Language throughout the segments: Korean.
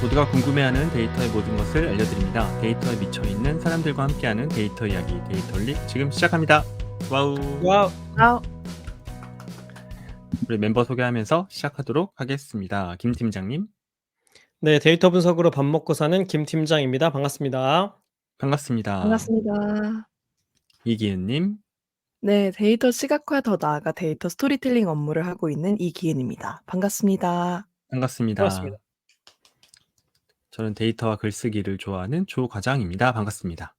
모두가 궁금해하는 데이터의 모든 것을 알려드립니다. 데이터에 미쳐있는 사람들과 함께하는 데이터 이야기, 데이터릭 지금 시작합니다. 와우. 와우. 와우. 우리 멤버 소개하면서 시작하도록 하겠습니다. 김 팀장님. 네, 데이터 분석으로 밥 먹고 사는 김 팀장입니다. 반갑습니다. 반갑습니다. 반갑습니다. 이기은님. 네, 데이터 시각화 더 나아가 데이터 스토리텔링 업무를 하고 있는 이기은입니다. 반갑습니다. 반갑습니다. 반갑습니다. 저는 데이터와 글쓰기를 좋아하는 조과장입니다. 반갑습니다.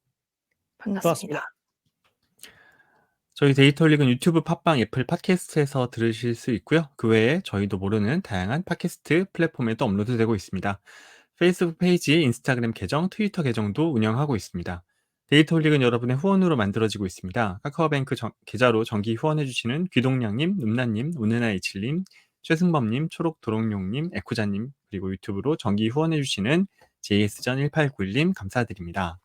반갑습니다. 저희 데이터릭은 유튜브, 팟빵, 애플 팟캐스트에서 들으실 수 있고요. 그 외에 저희도 모르는 다양한 팟캐스트 플랫폼에도 업로드되고 있습니다. 페이스북 페이지, 인스타그램 계정, 트위터 계정도 운영하고 있습니다. 데이터릭은 여러분의 후원으로 만들어지고 있습니다. 카카오뱅크 계좌로 정기 후원해주시는 귀동량님, num나님, 오네나이칠님, 최승범님, 초록도롱뇽님, 에쿠자님, 그리고 유튜브로 정기 후원해주시는 JS전1891님 감사드립니다.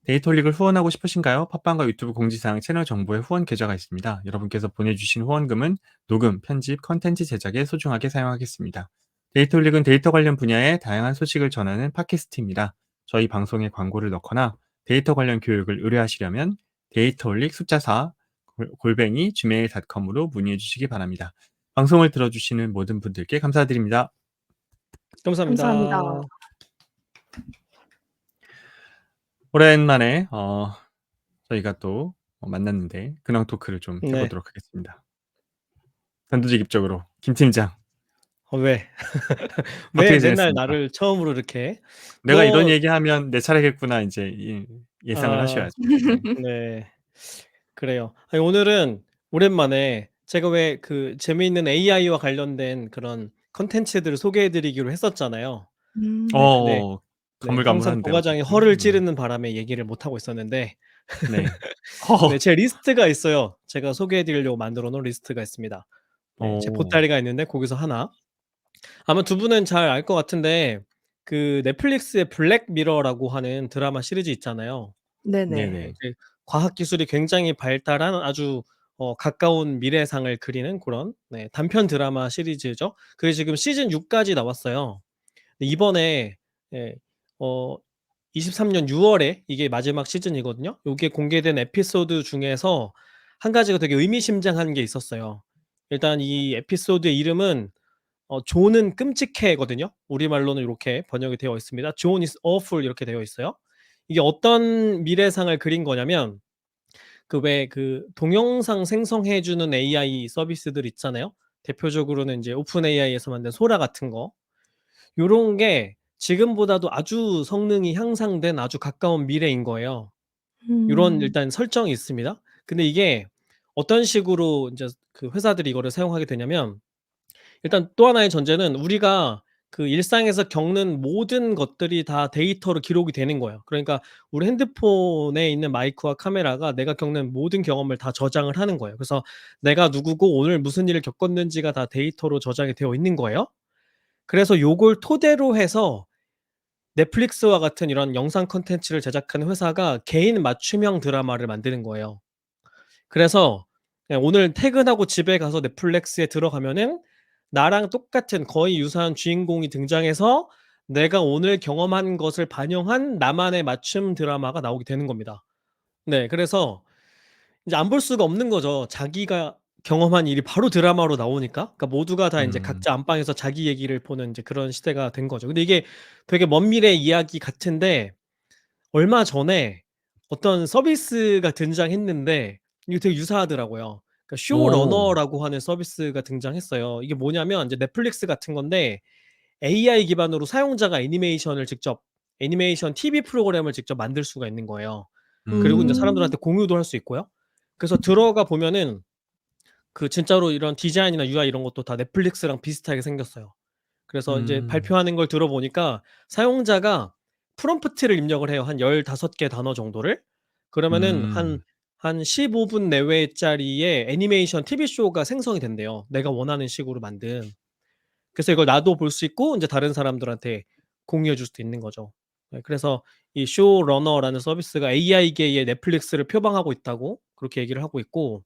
데이터릭을 후원하고 싶으신가요? 팟빵과 유튜브 공지사항 채널 정보에 후원 계좌가 있습니다. 여러분께서 보내주신 후원금은 녹음, 편집, 컨텐츠 제작에 소중하게 사용하겠습니다. 데이터릭은 데이터 관련 분야의 다양한 소식을 전하는 팟캐스트입니다. 저희 방송에 광고를 넣거나 데이터 관련 교육을 의뢰하시려면 데이터릭 숫자 4 골뱅이 gmail.com으로 문의해 주시기 바랍니다. 방송을 들어주시는 모든 분들께 감사드립니다. 감사합니다. 오랜만에 저희가 또 만났는데 근황 토크를 좀 네. 해보도록 하겠습니다. 단도직입적으로 김 팀장. 왜? 어떻게 왜 맨날 지냈습니까? 나를 처음으로 이렇게? 내가 이런 얘기하면 내 차례겠구나 이제 예상을 하셔야죠. 네. 그래요. 아니, 오늘은 오랜만에 제가 왜 그 재미있는 AI와 관련된 그런 컨텐츠들을 소개해드리기로 했었잖아요. 네, 근데 항상 가물가물한데요. 조과장이 허를 찌르는 바람에 얘기를 못 하고 있었는데 네. 네, 제 리스트가 있어요. 제가 소개해드리려고 만들어 놓은 리스트가 있습니다. 네, 제 보따리가 있는데 거기서 하나. 아마 두 분은 잘 알 것 같은데 그 넷플릭스의 블랙미러라고 하는 드라마 시리즈 있잖아요. 네네. 이제 과학 기술이 굉장히 발달한 아주 가까운 미래상을 그리는 그런 단편 드라마 시리즈죠. 그게 지금 시즌 6까지 나왔어요. 근데 이번에 예, 23년 6월에 이게 마지막 시즌이거든요. 요게 공개된 에피소드 중에서 한 가지가 되게 의미심장한 게 있었어요. 일단 이 에피소드의 이름은 존은 끔찍해거든요. 우리말로는 이렇게 번역이 되어 있습니다. John is awful 이렇게 되어 있어요. 이게 어떤 미래상을 그린 거냐면 그 동영상 생성해 주는 AI 서비스들 있잖아요. 대표적으로는 이제 오픈 AI에서 만든 소라 같은 거. 요런 게 지금보다도 아주 성능이 향상된 아주 가까운 미래인 거예요. 요런 일단 설정이 있습니다. 근데 이게 어떤 식으로 인제 그 회사들이 이거를 사용하게 되냐면 일단 또 하나의 전제는 우리가 그 일상에서 겪는 모든 것들이 다 데이터로 기록이 되는 거예요. 그러니까 우리 핸드폰에 있는 마이크와 카메라가 내가 겪는 모든 경험을 다 저장을 하는 거예요. 그래서 내가 누구고 오늘 무슨 일을 겪었는지가 다 데이터로 저장이 되어 있는 거예요. 그래서 요걸 토대로 해서 넷플릭스와 같은 이런 영상 콘텐츠를 제작하는 회사가 개인 맞춤형 드라마를 만드는 거예요. 그래서 그냥 오늘 퇴근하고 집에 가서 넷플릭스에 들어가면은 나랑 똑같은 거의 유사한 주인공이 등장해서 내가 오늘 경험한 것을 반영한 나만의 맞춤 드라마가 나오게 되는 겁니다. 네, 그래서 이제 안 볼 수가 없는 거죠. 자기가 경험한 일이 바로 드라마로 나오니까. 그러니까 모두가 다 인제 각자 안방에서 자기 얘기를 보는 인제 그런 시대가 된 거죠. 근데 이게 되게 먼 미래 이야기 같은데 얼마 전에 어떤 서비스가 등장했는데 이게 되게 유사하더라고요. 그러니까 쇼러너라고 하는 서비스가 등장했어요. 이게 뭐냐면 이제 넷플릭스 같은 건데 AI 기반으로 사용자가 애니메이션 TV 프로그램을 직접 만들 수가 있는 거예요. 그리고 인제 사람들한테 공유도 할 수 있고요. 그래서 들어가 보면은 그 진짜로 이런 디자인이나 UI 이런 것도 다 넷플릭스랑 비슷하게 생겼어요. 그래서 인제 발표하는 걸 들어보니까 사용자가 프롬프트를 입력을 해요. 한 15개 단어 정도를. 그러면은 한 15분 내외짜리의 애니메이션 TV 쇼가 생성이 된대요, 내가 원하는 식으로 만든. 그래서 이걸 나도 볼 수 있고 인제 다른 사람들한테 공유해 줄 수도 있는 거죠. 네, 그래서 이 쇼러너라는 서비스가 AI계의 넷플릭스를 표방하고 있다고 그렇게 얘기를 하고 있고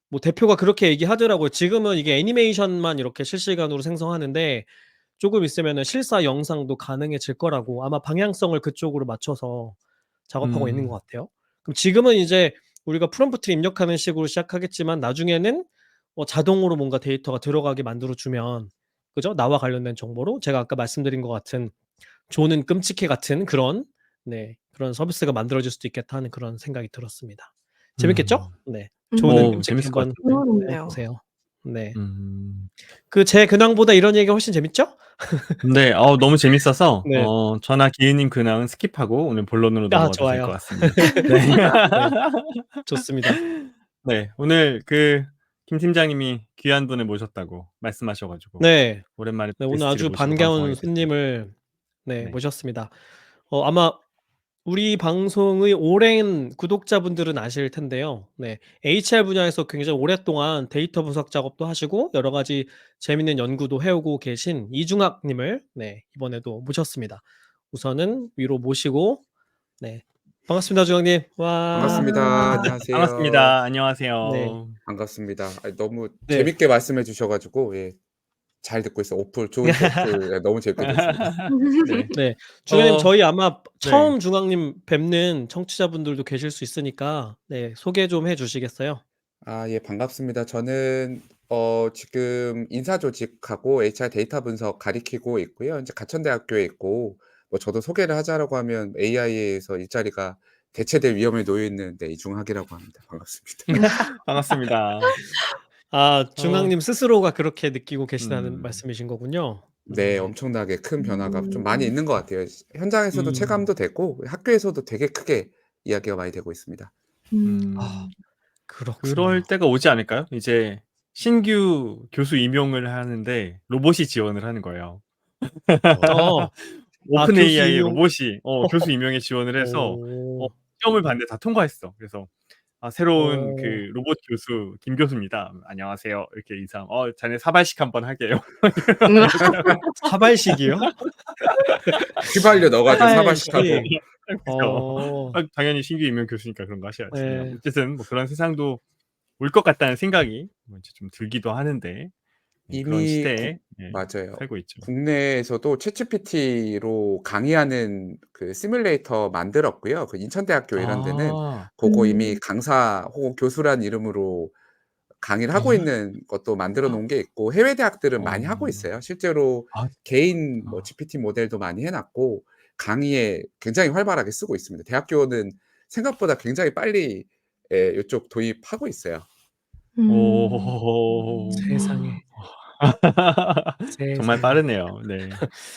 뭐 대표가 그렇게 얘기하더라고요. 지금은 이게 애니메이션만 이렇게 실시간으로 생성하는데 조금 있으면은 실사 영상도 가능해질 거라고 아마 방향성을 그쪽으로 맞춰서 작업하고 있는 것 같아요. 그럼 지금은 이제 우리가 프롬프트를 입력하는 식으로 시작하겠지만 나중에는 자동으로 뭔가 데이터가 들어가게 만들어 주면 그죠? 나와 관련된 정보로 제가 아까 말씀드린 것 같은 조는 끔찍해 같은 그런 그런 서비스가 만들어질 수도 있겠다 하는 그런 생각이 들었습니다. 재밌겠죠? 네. 조는 끔찍해 재밌을 것 한번 같은데. 해 흥미롭네요. 보세요. 네. 음. 그 제 근황보다 이런 얘기가 훨씬 재밌죠? 네. 너무 재밌어서 네. 저나 기은님 근황은 스킵하고 오늘 본론으로 넘어가도 될 것 좋아요. 같습니다. 네. 네. 좋습니다. 네. 오늘 김 팀장님이 귀한 분을 모셨다고 말씀하셔 가지고 네. 오랜만에 네 오늘 게스트를 아주 모시고 반가운 방송하게 됐습니다. 손님을 네. 모셨습니다. 아마 우리 방송의 오랜 구독자분들은 아실 텐데요. 네. HR 분야에서 굉장히 오랫동안 데이터 분석 작업도 하시고 여러 가지 재밌는 연구도 해오고 계신 이중학 님을 이번에도 모셨습니다. 우선은 위로 모시고 반갑습니다, 중학 님. 와. 반갑습니다. 와. 안녕하세요. 반갑습니다. 네. 안녕하세요. 반갑습니다. 너무 네. 재밌게 말씀해 주셔 가지고 잘 듣고 있어요. 좋으니까 너무 재밌게 듣습니다. 네. 네. 중학님 저희 아마 네. 처음 중학님 뵙는 청취자분들도 계실 수 있으니까 소개 좀 해 주시겠어요? 예, 반갑습니다. 저는 지금 인사조직하고 HR 데이터 분석 가리키고 있고요. 이제 가천대학교에 있고 저도 소개를 하자라고 하면 AI에서 일자리가 대체될 위험에 놓여 있는 이중학이라고 합니다. 반갑습니다. 반갑습니다. 어 중학님 스스로가 그렇게 느끼고 계시다는 음. 말씀이신 거군요. 네. 엄청나게 큰 변화가 좀 많이 음. 있는 것 같아요. 현장에서도 음. 체감도 되고 학교에서도 되게 크게 이야기가 많이 되고 있습니다. 아 음. 그럴 그렇군요. 때가 오지 않을까요? 이제 신규 교수 임용을 하는데 로봇이 지원을 하는 거예요. 어. 오픈 교수 AI의 임용 로봇이 교수 임용에 지원을 해서 오. 시험을 봤는데 다 통과했어. 그래서 새로운 그 어. 로봇 교수 김 교수입니다. "안녕하세요." 이렇게 인사. 자네 사발식 한번 하게요." 이렇게 하고 사발식이요? 휘발유 넣어 가지고 사발식. 사발식하고. 그죠. 어. 당연히 신규 임용 교수니까 그런 거 하셔야지. 네. 어쨌든 그런 세상도 올 것 같다는 생각이 이제 좀 들기도 하는데 그런 이미 시대에 맞아요. 살고 있죠. 국내에서도 챗GPT로 강의하는 그 시뮬레이터 만들었고요. 그 인천대학교 이런 데는 아. 고거 이미 음. 강사 혹은 교수란 이름으로 강의를 하고 예? 있는 것도 만들어 놓은 게 있고 해외 대학들은 많이 하고 어. 있어요. 실제로 아 개인 아. GPT 모델도 많이 해 놨고 강의에 굉장히 활발하게 쓰고 있습니다. 대학교는 생각보다 굉장히 빨리 요쪽 도입하고 있어요. 음. 오. 세상에. 정말 세상에. 빠르네요. 네. 네.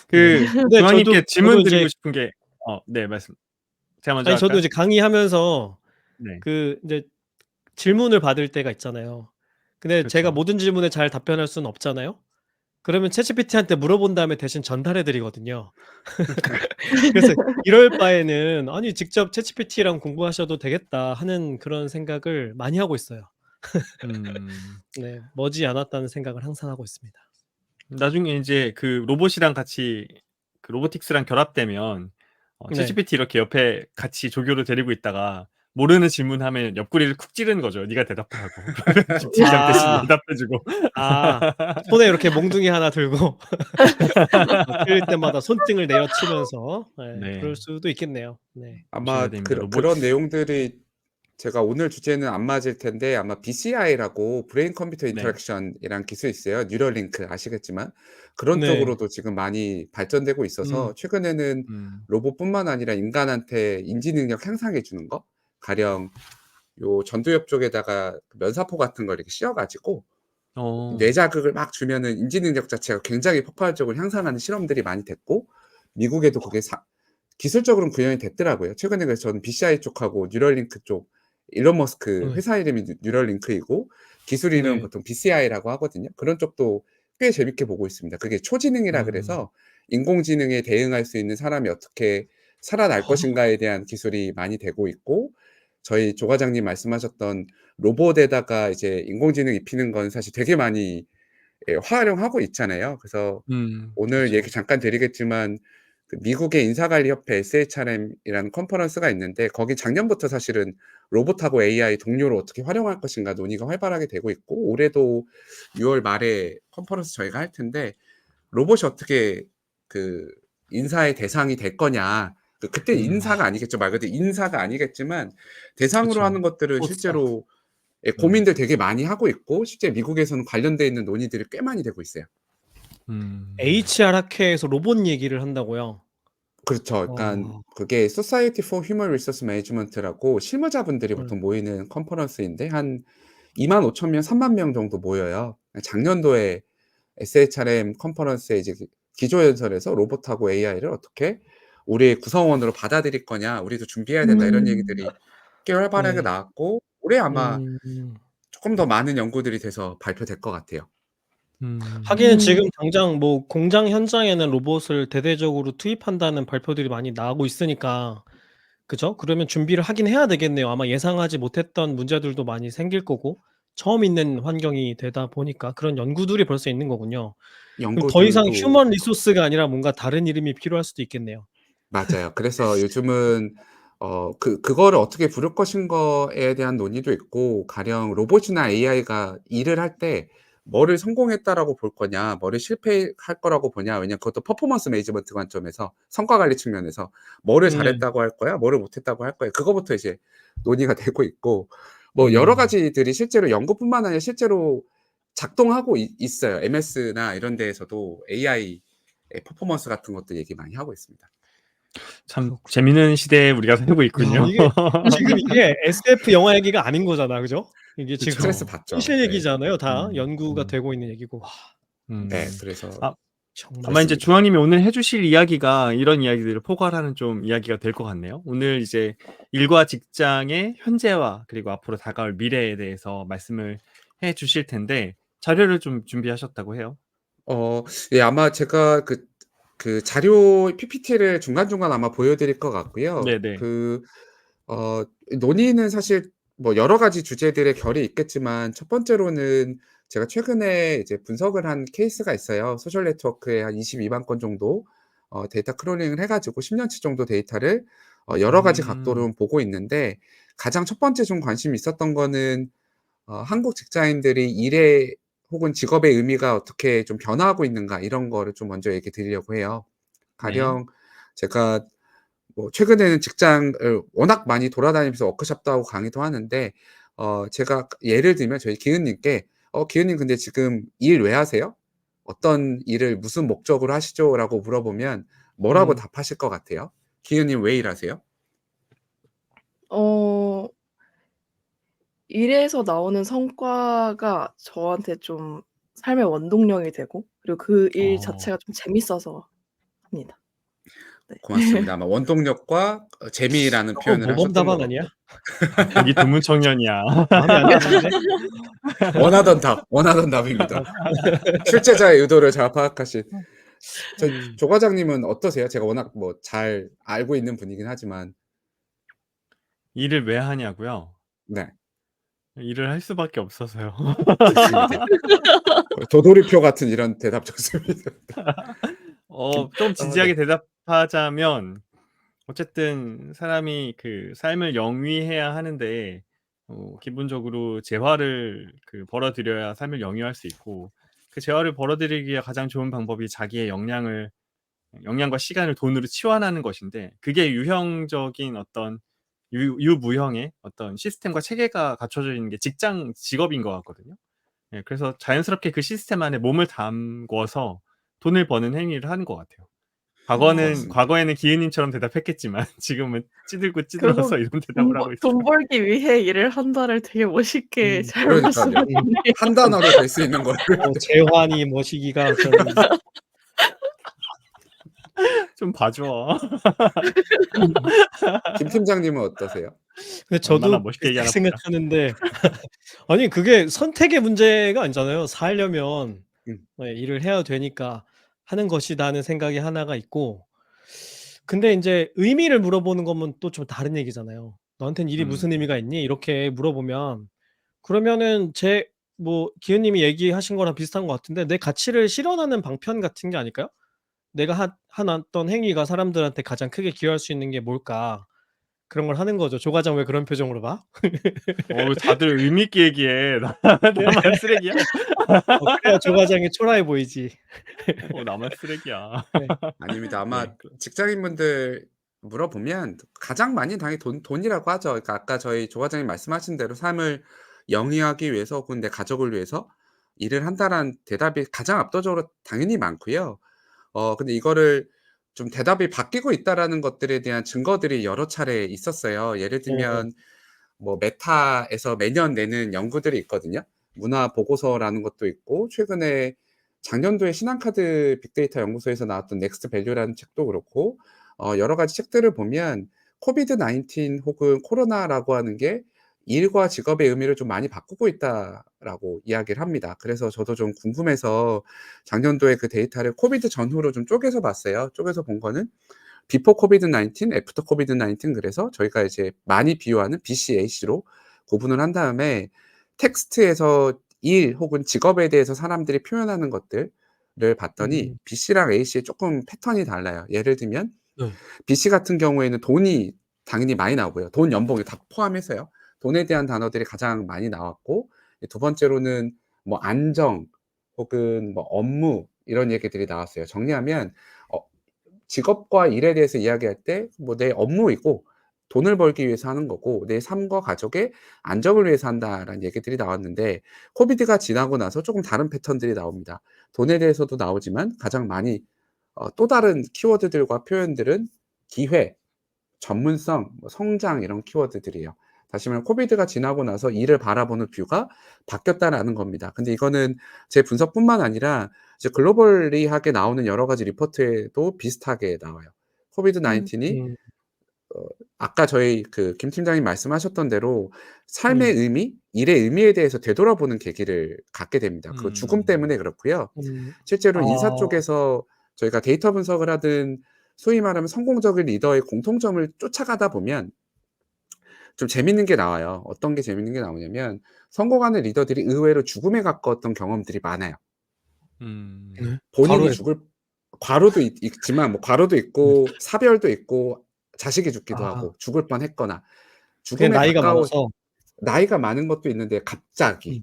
근데 중앙님께 저도 질문 드리고 이제 싶은 게 네 말씀 제가 먼저 아니 저도 할까요? 이제 강의하면서 네. 인제 질문을 받을 때가 있잖아요. 근데 제가 그렇죠. 모든 질문에 잘 답변할 수는 없잖아요. 그러면 챗GPT한테 물어본 다음에 대신 전달해 드리거든요. 그래서 이럴 바에는 '아니 직접 챗GPT랑 공부하셔도 되겠다.' 하는 그런 생각을 많이 하고 있어요. 음. 네. 머지않았다는 생각을 항상 하고 있습니다. 나중에 인제 그 로봇이랑 같이 그 로보틱스랑 결합되면 네. 챗GPT 이렇게 옆에 같이 조교로 데리고 있다가 모르는 질문하면 옆구리를 쿡 찌르는 거죠. 네가 대답하라고. 그러면 집팀장 대신 아. 대답해 주고. 손에 이렇게 몽둥이 하나 들고 틀릴 때마다 손등을 내려치면서 그럴 네. 수도 있겠네요. 네. 조심해야 아마 됩니다. 로봇 그런 내용들이 제가 오늘 주제는 안 맞을 텐데 아마 BCI라고 브레인 컴퓨터 네. 인터랙션이라는 기술이 있어요. 뉴럴링크 아시겠지만 그런 네. 쪽으로도 지금 많이 발전되고 음. 있어서 최근에는 음. 로봇뿐만 아니라 인간한테 인지 능력 향상해 주는 거 가령 요 전두엽 쪽에다가 그 면사포 같은 걸 이렇게 씌워 가지고 뇌 어. 자극을 막 주면은 인지 능력 자체가 굉장히 폭발적으로 향상하는 실험들이 많이 됐고 미국에도 그게 기술적으로는 구현이 됐더라고요. 최근에 그래서 저는 BCI 쪽하고 뉴럴링크 쪽 일론 머스크 네. 회사 이름이 뉴럴링크이고 기술 이름은 네. 보통 BCI라고 하거든요. 그런 쪽도 꽤 재밌게 보고 있습니다. 그게 초지능이라 음. 그래서 인공지능에 대응할 수 있는 사람이 어떻게 살아날 것인가에 대한 기술이 많이 되고 있고 저희 조 과장님 말씀하셨던 로봇에다가 이제 인공지능 입히는 건 사실 되게 많이 활용하고 있잖아요. 그래서 오늘 그렇죠. 얘기 잠깐 드리겠지만 그 미국의 인사관리협회 SHRM이라는 컨퍼런스가 있는데 거기 작년부터 사실은 로봇하고 AI 동료로 어떻게 활용할 것인가 논의가 활발하게 되고 있고 올해도 6월 말에 컨퍼런스 저희가 할 텐데 로봇이 어떻게 그 인사의 대상이 될 거냐. 그때 인사가 아니겠죠. 말 그대로 인사가 아니겠지만 대상으로 그쵸. 하는 것들은 로봇사. 실제로 예 고민들 되게 많이 하고 있고 실제 미국에서는 관련돼 있는 논의들이 꽤 많이 되고 있어요. HR 학회에서 로봇 얘기를 한다고요? 그렇죠. 약간 와. 그게 Society for Human Resource Management라고 실무자분들이 네. 보통 모이는 컨퍼런스인데 한 25,000명, 30,000명 정도 모여요. 작년도에 SHRM 컨퍼런스에 이제 기조연설에서 로봇하고 AI를 어떻게 우리의 구성원으로 받아들일 거냐, 우리도 준비해야 된다 이런 얘기들이 꽤 활발하게 네. 나왔고 올해 아마 음. 조금 더 많은 연구들이 돼서 발표될 것 같아요. 하긴 지금 당장 뭐 공장 현장에는 로봇을 대대적으로 투입한다는 발표들이 많이 나오고 있으니까 그죠? 그러면 준비를 하긴 해야 되겠네요. 아마 예상하지 못했던 문제들도 많이 생길 거고 처음 있는 환경이 되다 보니까 그런 연구들이 벌써 있는 거군요. 그럼 더 이상 연구들도 휴먼 리소스가 아니라 뭔가 다른 이름이 필요할 수도 있겠네요. 맞아요. 그래서 요즘은 그거를 어떻게 부를 것인가에 대한 논의도 있고 가령 로봇이나 AI가 일을 할 때 뭐를 성공했다라고 볼 거냐, 뭐를 실패할 거라고 보냐. 왜냐면 그것도 퍼포먼스 매니지먼트 관점에서 성과 관리 측면에서 뭐를 네. 잘했다고 할 거야, 뭐를 못했다고 할 거야. 그거부터 이제 논의가 되고 있고 뭐 여러 가지들이 실제로 연구뿐만 아니라 실제로 작동하고 있어요. MS나 이런 데에서도 AI의 퍼포먼스 같은 것도 얘기 많이 하고 있습니다. 참 그렇군요. 재미있는 시대에 우리가 살고 야 있군요. 이게 지금 이게 SF 영화 얘기가 아닌 거잖아. 그죠? 이게 지금 스트레스 받죠. 현실 네. 얘기잖아요. 다 연구가 음. 되고 있는 얘기고. 와 네. 그래서 정말 아마 이제 그렇습니다. 주황님이 오늘 해 주실 이야기가 이런 이야기들을 포괄하는 좀 이야기가 될 것 같네요. 오늘 이제 일과 직장의 현재와 그리고 앞으로 다가올 미래에 대해서 말씀을 해 주실 텐데 자료를 좀 준비하셨다고 해요. 예 아마 제가 그 자료 PPT를 중간중간 아마 보여 드릴 것 같고요. 네네. 논의는 사실 뭐 여러 가지 주제들의 결이 있겠지만 첫 번째로는 제가 최근에 이제 분석을 한 케이스가 있어요. 소셜 네트워크에 한 22만 건 정도 데이터 크롤링을 해 가지고 10 년치 정도 데이터를 여러 가지 각도로 보고 있는데 가장 첫 번째 좀 관심이 있었던 거는 한국 직장인들이 일의 혹은 직업의 의미가 어떻게 좀 변화하고 있는가 이런 거를 좀 먼저 얘기 드리려고 해요. 네. 가령 제가 뭐 최근에는 직장을 워낙 많이 돌아다니면서 워크숍도 하고 강의도 하는데 제가 예를 들면 저희 기은님께 기은님 근데 지금 일 왜 하세요? 어떤 일을 무슨 목적으로 하시죠?"라고 물어보면 뭐라고 답하실 것 같아요? 기은님 왜 일하세요? 어 일에서 나오는 성과가 저한테 좀 삶의 원동력이 되고 그리고 그 일 자체가 좀 재밌어서 합니다. 네. 고맙습니다. 아마 원동력과 재미라는 저거 표현을 모범 하셨던 것 답안 아니야? 같고 여기 드문 청년이야. 마음에 안 드는데? 원하던 답입니다. 출제자의 의도를 잘 파악하신. 조 과장님은 어떠세요? 제가 워낙 뭐 잘 알고 있는 분이긴 하지만. 일을 왜 하냐고요? 네. 일을 할 수밖에 없어서요. 좋습니다. 도돌이표 같은 이런 대답 좋습니다. 좀 네. 진지하게 대답하자면 어쨌든 사람이 그 삶을 영위해야 하는데 기본적으로 재화를 벌어들여야 삶을 영위할 수 있고 그 재화를 벌어들이기 위해 가장 좋은 방법이 자기의 역량과 시간을 돈으로 치환하는 것인데 그게 유형적인 어떤 유무형의 어떤 시스템과 체계가 갖춰져 있는 게 직업인 것 같거든요. 예, 그래서 자연스럽게 그 시스템 안에 몸을 담궈서 돈을 버는 행위를 하는 것 같아요. 고맙습니다. 과거에는 기은님처럼 대답했겠지만 지금은 결국 찌들어서 이런 대답을 하고 있어요. 돈 벌기 위해 일을 한다를 되게 멋있게 잘 그러니까요. 말씀하셨네요. 한 단어로 될 수 있는 거를. 재환이 머시기가 좀 좀 봐줘. 김 팀장님은 어떠세요? 근데 얼마나 저도 멋있게 비슷하게 얘기하나 보자. 생각하는데 아니 그게 선택의 문제가 아니잖아요. 살려면 일을 해야 되니까 하는 것이다는 생각이 하나가 있고 근데 인제 의미를 물어보는 거면 또 좀 다른 얘기잖아요. "너한테는 일이 무슨 의미가 있니?" 이렇게 물어보면 그러면은 뭐 기현님이 얘기하신 거랑 비슷한 것 같은데 내 가치를 실현하는 방편 같은 게 아닐까요? '내가 어떤 행위가 사람들한테 가장 크게 기여할 수 있는 게 뭘까?' 그런 걸 하는 거죠. 조 과장 왜 그런 표정으로 봐? 다들 의미 있게 얘기해. 나만 쓰레기야? 그래야 조 과장이 초라해 보이지. 나만 쓰레기야. 네. 아닙니다. 아마 네. 직장인분들 물어보면 가장 많이 당연히 돈이라고 하죠. 그러니까 아까 저희 조 과장님 말씀하신 대로 삶을 영위하기 위해서 혹은 내 가족을 위해서 일을 한다라는 대답이 가장 압도적으로 당연히 많고요. 근데 이거를 좀 대답이 바뀌고 있다라는 것들에 대한 증거들이 여러 차례 있었어요. 예를 어. 들면 뭐 메타에서 매년 내는 연구들이 있거든요. 문화 보고서라는 것도 있고 최근에 작년도에 신한카드 빅데이터 연구소에서 나왔던 넥스트 밸류라는 책도 그렇고 여러 가지 책들을 보면 코비드 19 혹은 코로나라고 하는 게 일과 직업의 의미를 좀 많이 바꾸고 있다라고 이야기를 합니다. 그래서 저도 좀 궁금해서 작년도에 그 데이터를 코비드 전후로 좀 쪼개서 봤어요. 쪼개서 본 거는 비포 코비드 19, 애프터 코비드 19 그래서 저희가 이제 많이 비유하는 BC, AC로 구분을 한 다음에 텍스트에서 일 혹은 직업에 대해서 사람들이 표현하는 것들을 봤더니 음. BC랑 AC에 쪼끔 패턴이 달라요. 예를 들면 네. BC 같은 경우에는 돈이 당연히 많이 나오고요. 돈, 연봉이 다 포함해서요. 돈에 대한 단어들이 가장 많이 나왔고 두 번째로는 뭐 안정 혹은 뭐 업무 이런 얘기들이 나왔어요. 정리하면 어 직업과 일에 대해서 이야기할 때 뭐 내 업무이고 돈을 벌기 위해서 하는 거고 내 삶과 가족의 안정을 위해서 한다라는 얘기들이 나왔는데 코비드가 지나고 나서 쪼금 다른 패턴들이 나옵니다. 돈에 대해서도 나오지만 가장 많이 또 다른 키워드들과 표현들은 기회, 전문성, 뭐 성장 이런 키워드들이에요. 다시 말하면 코비드가 지나고 나서 일을 바라보는 뷰가 바뀌었다라는 겁니다. 근데 이거는 제 분석뿐만 아니라 이제 글로벌리하게 나오는 여러 가지 리포트에도 비슷하게 나와요. 코비드 음. 19이 음. 어 아까 저희 그 김 팀장님 말씀하셨던 대로 삶의 네. 의미, 일의 의미에 대해서 되돌아보는 계기를 갖게 됩니다. 그 죽음 음. 때문에 그렇고요. 음. 실제로 아. 인사 쪽에서 저희가 데이터 분석을 하든 소위 말하면 성공적인 리더의 공통점을 쫓아가다 보면 좀 재밌는 게 나와요. 어떤 게 재밌는 게 나오냐면 성공하는 리더들이 의외로 죽음에 가까웠던 경험들이 많아요. 음. 네. 본인이 과로해서. 죽을 과로도 있지만 뭐 과로도 네. 있고 사별도 있고 자식이 죽기도 아. 하고 죽을 뻔했거나 그냥 죽음에 나이가 가까워 많아서. 나이가 많은 것도 있는데 음.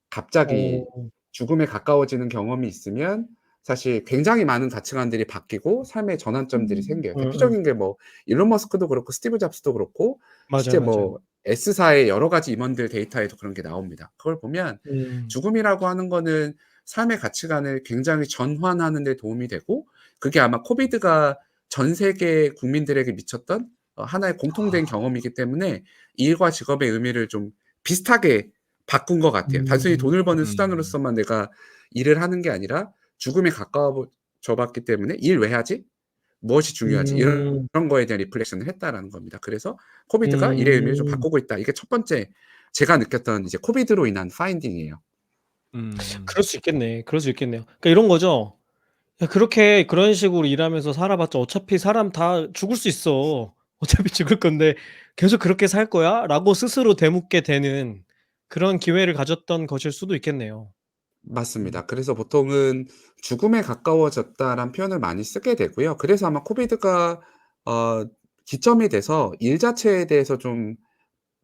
갑자기 어. 죽음에 가까워지는 경험이 있으면 사실 굉장히 많은 가치관들이 바뀌고 삶의 전환점들이 음. 생겨요. 음음. 대표적인 게 뭐 일론 머스크도 그렇고 스티브 잡스도 그렇고 맞아요, 실제 맞아요. 뭐 S사의 여러 가지 임원들 데이터에도 그런 게 나옵니다. 그걸 보면 음. 죽음이라고 하는 거는 삶의 가치관을 굉장히 전환하는 데 도움이 되고 그게 아마 코비드가 전 세계 국민들에게 미쳤던 하나의 공통된 아. 경험이기 때문에 일과 직업의 의미를 좀 비슷하게 바꾼 것 같아요. 단순히 음. 돈을 버는 음. 수단으로서만 내가 일을 하는 게 아니라 죽음에 가까워져 봤기 때문에 '일 왜 하지? 무엇이 중요하지?' 음. 이런 거에 대한 리플렉션을 했다라는 겁니다. 그래서 '코비드가 일의 의미를 좀 음. 바꾸고 있다.' 이게 첫 번째 제가 느꼈던 이제 코비드로 인한 파인딩이에요. 그럴 수 있겠네. 그럴 수 있겠네요. 그러니까 이런 거죠. 야 그렇게 그런 식으로 일하면서 살아봤자 어차피 사람 다 죽을 수 있어. 어차피 죽을 건데 계속 그렇게 살 거야?'라고 스스로 되묻게 되는 그런 기회를 가졌던 것일 수도 있겠네요. 음. 맞습니다. 그래서 보통은 "죽음에 가까워졌다."라는 표현을 많이 쓰게 되고요. 그래서 아마 코비드가 어 기점이 돼서 일 자체에 대해서 좀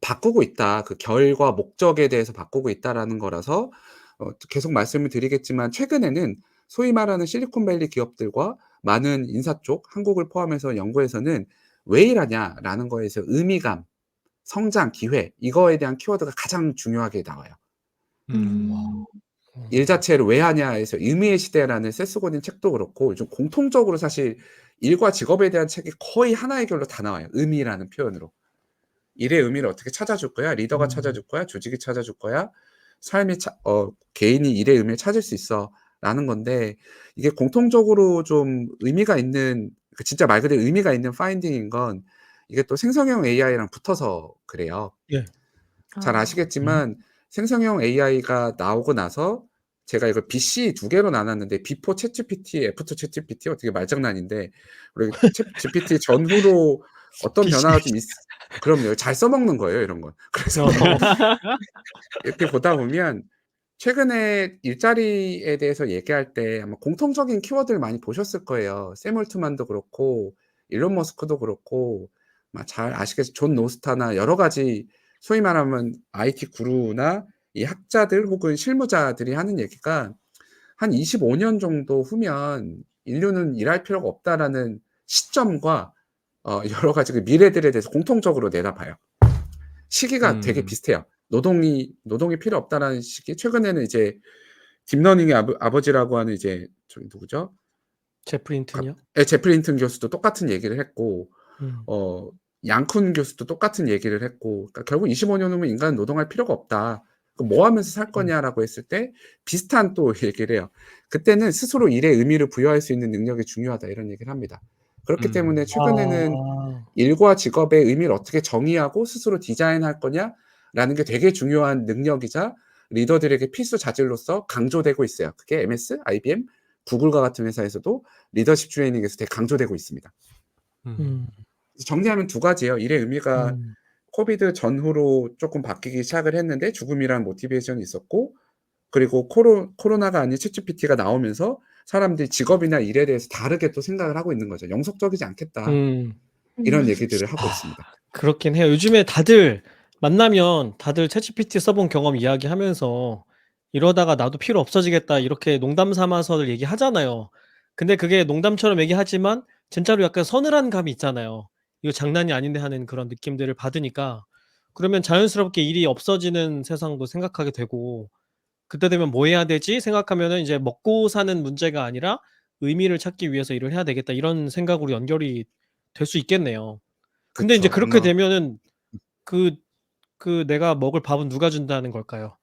바꾸고 있다. 그 결과 목적에 대해서 바꾸고 있다라는 거라서 계속 말씀을 드리겠지만 최근에는 소위 말하는 실리콘밸리 기업들과 많은 인사 쪽 한국을 포함해서 연구에서는 "왜 일하냐?"라는 거에서 의미감, 성장, 기회 이거에 대한 키워드가 가장 중요하게 나와요. 와. 음. 일 자체를 "왜 하냐?"에서 의미의 시대라는 세스 고딘 책도 그렇고 요즘 공통적으로 사실 일과 직업에 대한 책이 거의 하나의 결로 다 나와요, 의미라는 표현으로. 일의 의미를 어떻게 찾아줄 거야? 리더가 음. 찾아줄 거야? 조직이 찾아줄 거야? 삶이 개인이 일의 의미를 찾을 수 있어."라는 건데 이게 공통적으로 좀 의미가 있는 그 진짜 말 그대로 의미가 있는 파인딩인 건 이게 또 생성형 AI랑 붙어서 그래요. 네. 잘 아. 음. 아시겠지만 생성형 AI가 나오고 나서 제가 이걸 BC 두 개로 나눴는데 비포 챗GPT, 애프터 챗GPT 어떻게 말장난인데 우리 챗GPT 전후로 어떤 BC. 변화가 좀 그럼요. 잘 써먹는 거예요, 이런 건. 그래서 어. 이렇게 보다 보면 최근에 일자리에 대해서 얘기할 때 아마 공통적인 키워드를 많이 보셨을 거예요. 샘 올트만도 그렇고 일론 머스크도 그렇고 잘 아시겠지만 존 노스타나 여러 가지 소위 말하면 IT 구루나 이 학자들 혹은 실무자들이 하는 얘기가 한 25년 정도 후면 인류는 일할 필요가 없다라는 시점과 여러 가지 그 미래들에 대해서 공통적으로 내다봐요. 시기가 되게 비슷해요. 노동이 필요 없다라는 시기. 최근에는 이제 딥러닝의 아버지라고 하는 이제 저기 누구죠? 제프리 힌튼이요? 예, 제프리 힌튼 교수도 똑같은 얘기를 했고 음. 양쿤 교수도 똑같은 얘기를 했고, 그러니까 결국 25년 후면 인간은 노동할 필요가 없다. 그럼 뭐 하면서 살 거냐라고 했을 때 비슷한 또 얘기를 해요. 그때는 스스로 일에 의미를 부여할 수 있는 능력이 중요하다 이런 얘기를 합니다. 그렇기 때문에 최근에는 아. 일과 직업의 의미를 어떻게 정의하고 스스로 디자인할 거냐라는 게 되게 중요한 능력이자 리더들에게 필수 자질로서 강조되고 있어요. 그게 MS, IBM, 구글과 같은 회사에서도 리더십 트레이닝에서 되게 강조되고 있습니다. 음. 정리하면 두 가지예요. 일의 의미가 음. 코비드 전후로 조금 바뀌기 시작을 했는데 죽음이라는 모티베이션이 있었고, 그리고 코로나가 아닌 챗GPT가 나오면서 사람들이 직업이나 일에 대해서 다르게 또 생각을 하고 있는 거죠. 영속적이지 않겠다. 음. 이런 얘기들을 하고 아, 있습니다. 그렇긴 해요. 요즘에 다들 만나면 다들 챗GPT 써본 경험 이야기하면서 이러다가 나도 필요 없어지겠다 이렇게 농담 삼아서들 얘기하잖아요. 근데 그게 농담처럼 얘기하지만 진짜로 약간 서늘한 감이 있잖아요. 이거 장난이 아닌데 하는 그런 느낌들을 받으니까 그러면 자연스럽게 일이 없어지는 세상도 생각하게 되고 그때 되면 '뭐 해야 되지?' 생각하면은 이제 '먹고 사는 문제가 아니라 의미를 찾기 위해서 일을 해야 되겠다.' 이런 생각으로 연결이 될 수 있겠네요. 근데 인제 그쵸. 그렇게 되면은 그 내가 먹을 밥은 누가 준다는 걸까요?